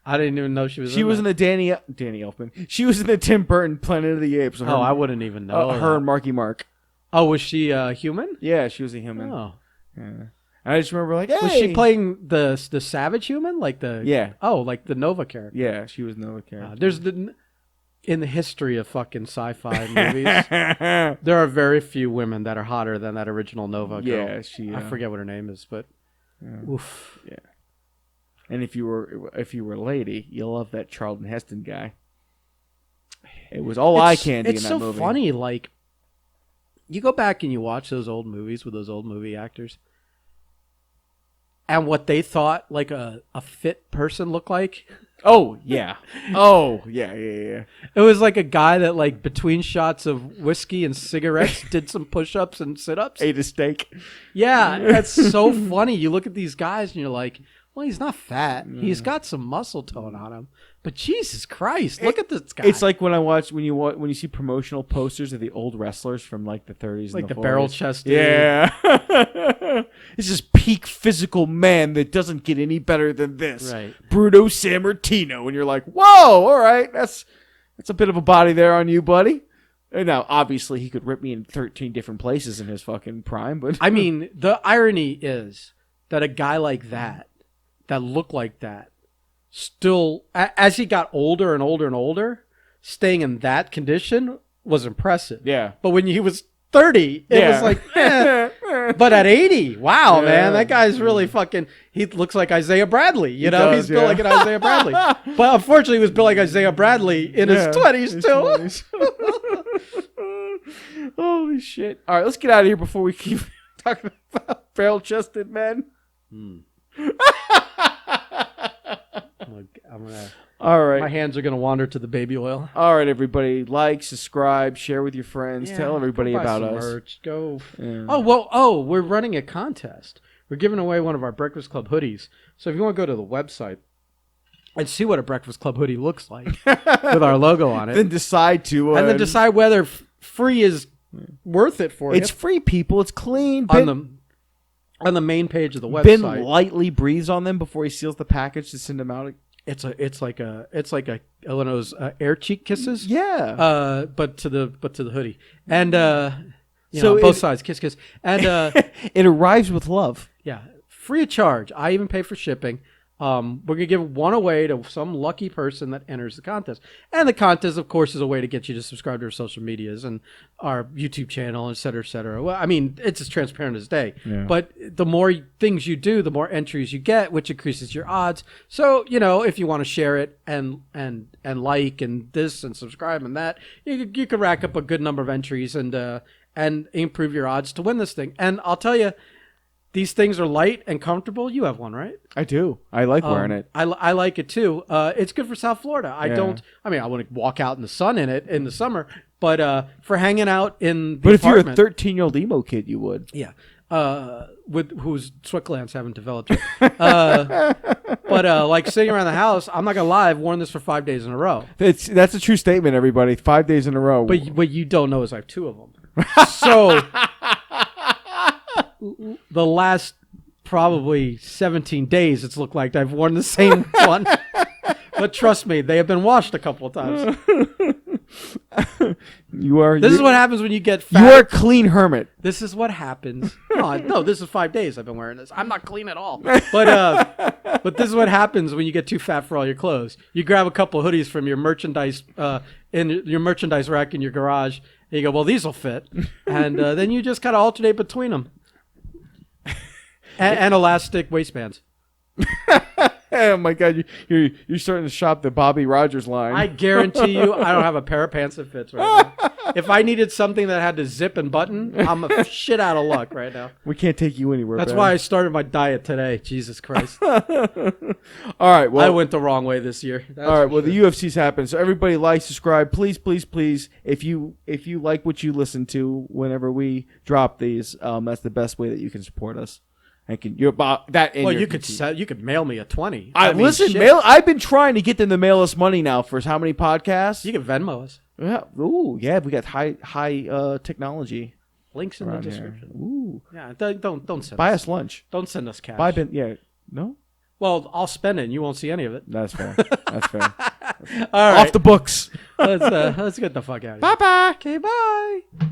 I didn't even know she was. She was in the Danny Elfman. She was in the Tim Burton Planet of the Apes. I wouldn't even know. Her and Marky Mark. Oh, was she human? Yeah, she was a human. Oh, yeah. I just remember like, hey! Was she playing the savage human, like the? Yeah. Oh, like the Nova character. Yeah, she was Nova character. There's in the history of fucking sci-fi movies, there are very few women that are hotter than that original Nova girl. Yeah, I forget what her name is, but oof. Yeah. And if you were a lady, you'll love that Charlton Heston guy. It was all eye candy in that movie. It's so funny, like you go back and you watch those old movies with those old movie actors, and what they thought like a fit person looked like. Oh yeah. Yeah. It was like a guy that like between shots of whiskey and cigarettes did some push-ups and sit-ups. Ate a steak. Yeah, that's so funny. You look at these guys and you're like, well, he's not fat. He's got some muscle tone on him. But Jesus Christ, look at this guy. It's like when you see promotional posters of the old wrestlers from like the 30s like and the 40s. barrel chested. Yeah. It's just peak physical man that doesn't get any better than this. Right. Bruno Sammartino. And you're like, whoa, all right. That's a bit of a body there on you, buddy. And now, obviously, he could rip me in 13 different places in his fucking prime. But I mean, the irony is that a guy like that looked like that, still, as he got older and older and older, staying in that condition was impressive. Yeah. But when he was 30, it was like, But at 80, wow, man, that guy's really fucking, he looks like Isaiah Bradley. You know, he's built like an Isaiah Bradley. But unfortunately, he was built like Isaiah Bradley in his 20s, too. Holy shit. All right, let's get out of here before we keep talking about barrel-chested men. All right. My hands are gonna wander to the baby oil. All right, everybody, like, subscribe, share with your friends, tell everybody about us. Merch. Go. Yeah. Oh, we're running a contest. We're giving away one of our Breakfast Club hoodies. So if you want to go to the website and see what a Breakfast Club hoodie looks like with our logo on it, then decide whether free is worth it for you. It's free, people. It's clean. On the main page of the website, Ben lightly breathes on them before he seals the package to send them out. It's like Eleanor's air cheek kisses. Yeah. But to the hoodie, and both sides, kiss, and it arrives with love. Yeah, free of charge. I even pay for shipping. We're gonna give one away to some lucky person that enters the contest, and the contest, of course, is a way to get you to subscribe to our social medias and our YouTube channel, et cetera, et cetera. Well, I mean, it's as transparent as day. Yeah. But the more things you do, the more entries you get, which increases your odds. So if you want to share it and like and this and subscribe and that, you can rack up a good number of entries and improve your odds to win this thing. And I'll tell you, these things are light and comfortable. You have one, right? I do. I like wearing it. I like it too. It's good for South Florida. I want to walk out in the sun in it in the summer, but for hanging out in the apartment. If you're a 13-year-old emo kid, you would. Yeah. With whose sweat glands haven't developed yet. But like sitting around the house, I'm not gonna lie, I've worn this for 5 days in a row. That's a true statement, everybody. 5 days in a row. But what you don't know is I have two of them. So the last probably 17 days, it's looked like I've worn the same one. But trust me, they have been washed a couple of times. This is what happens when you get fat. You are a clean hermit. This is what happens. No, this is 5 days I've been wearing this. I'm not clean at all. But this is what happens when you get too fat for all your clothes. You grab a couple of hoodies from your merchandise in your merchandise rack in your garage, and you go, well, these will fit. And then you just kind of alternate between them. And elastic waistbands. Oh my God, you're starting to shop the Bobby Rogers line. I guarantee you, I don't have a pair of pants that fits right now. If I needed something that had to zip and button, I'm a shit out of luck right now. We can't take you anywhere. That's Ben. why I started my diet today. Jesus Christ. All right, well, I went the wrong way this year. That's all right, for well, sure. the UFC's happened, so everybody like, subscribe, please, please, please. If you like what you listen to whenever we drop these, that's the best way that you can support us. And you're about that. Well, you could mail me a 20. Listen, shit. mail. I've been trying to get them to mail us money now for how many podcasts? You can Venmo us. Yeah. Ooh, yeah. We got high technology. Links in the around here. description. Ooh. Yeah, don't send Buy us. us lunch. Don't send us cash. Yeah. No. Well, I'll spend it and you won't see any of it. That's fair. That's fair. All right. Off the books. Let's get the fuck out of here. Bye bye. Okay, bye.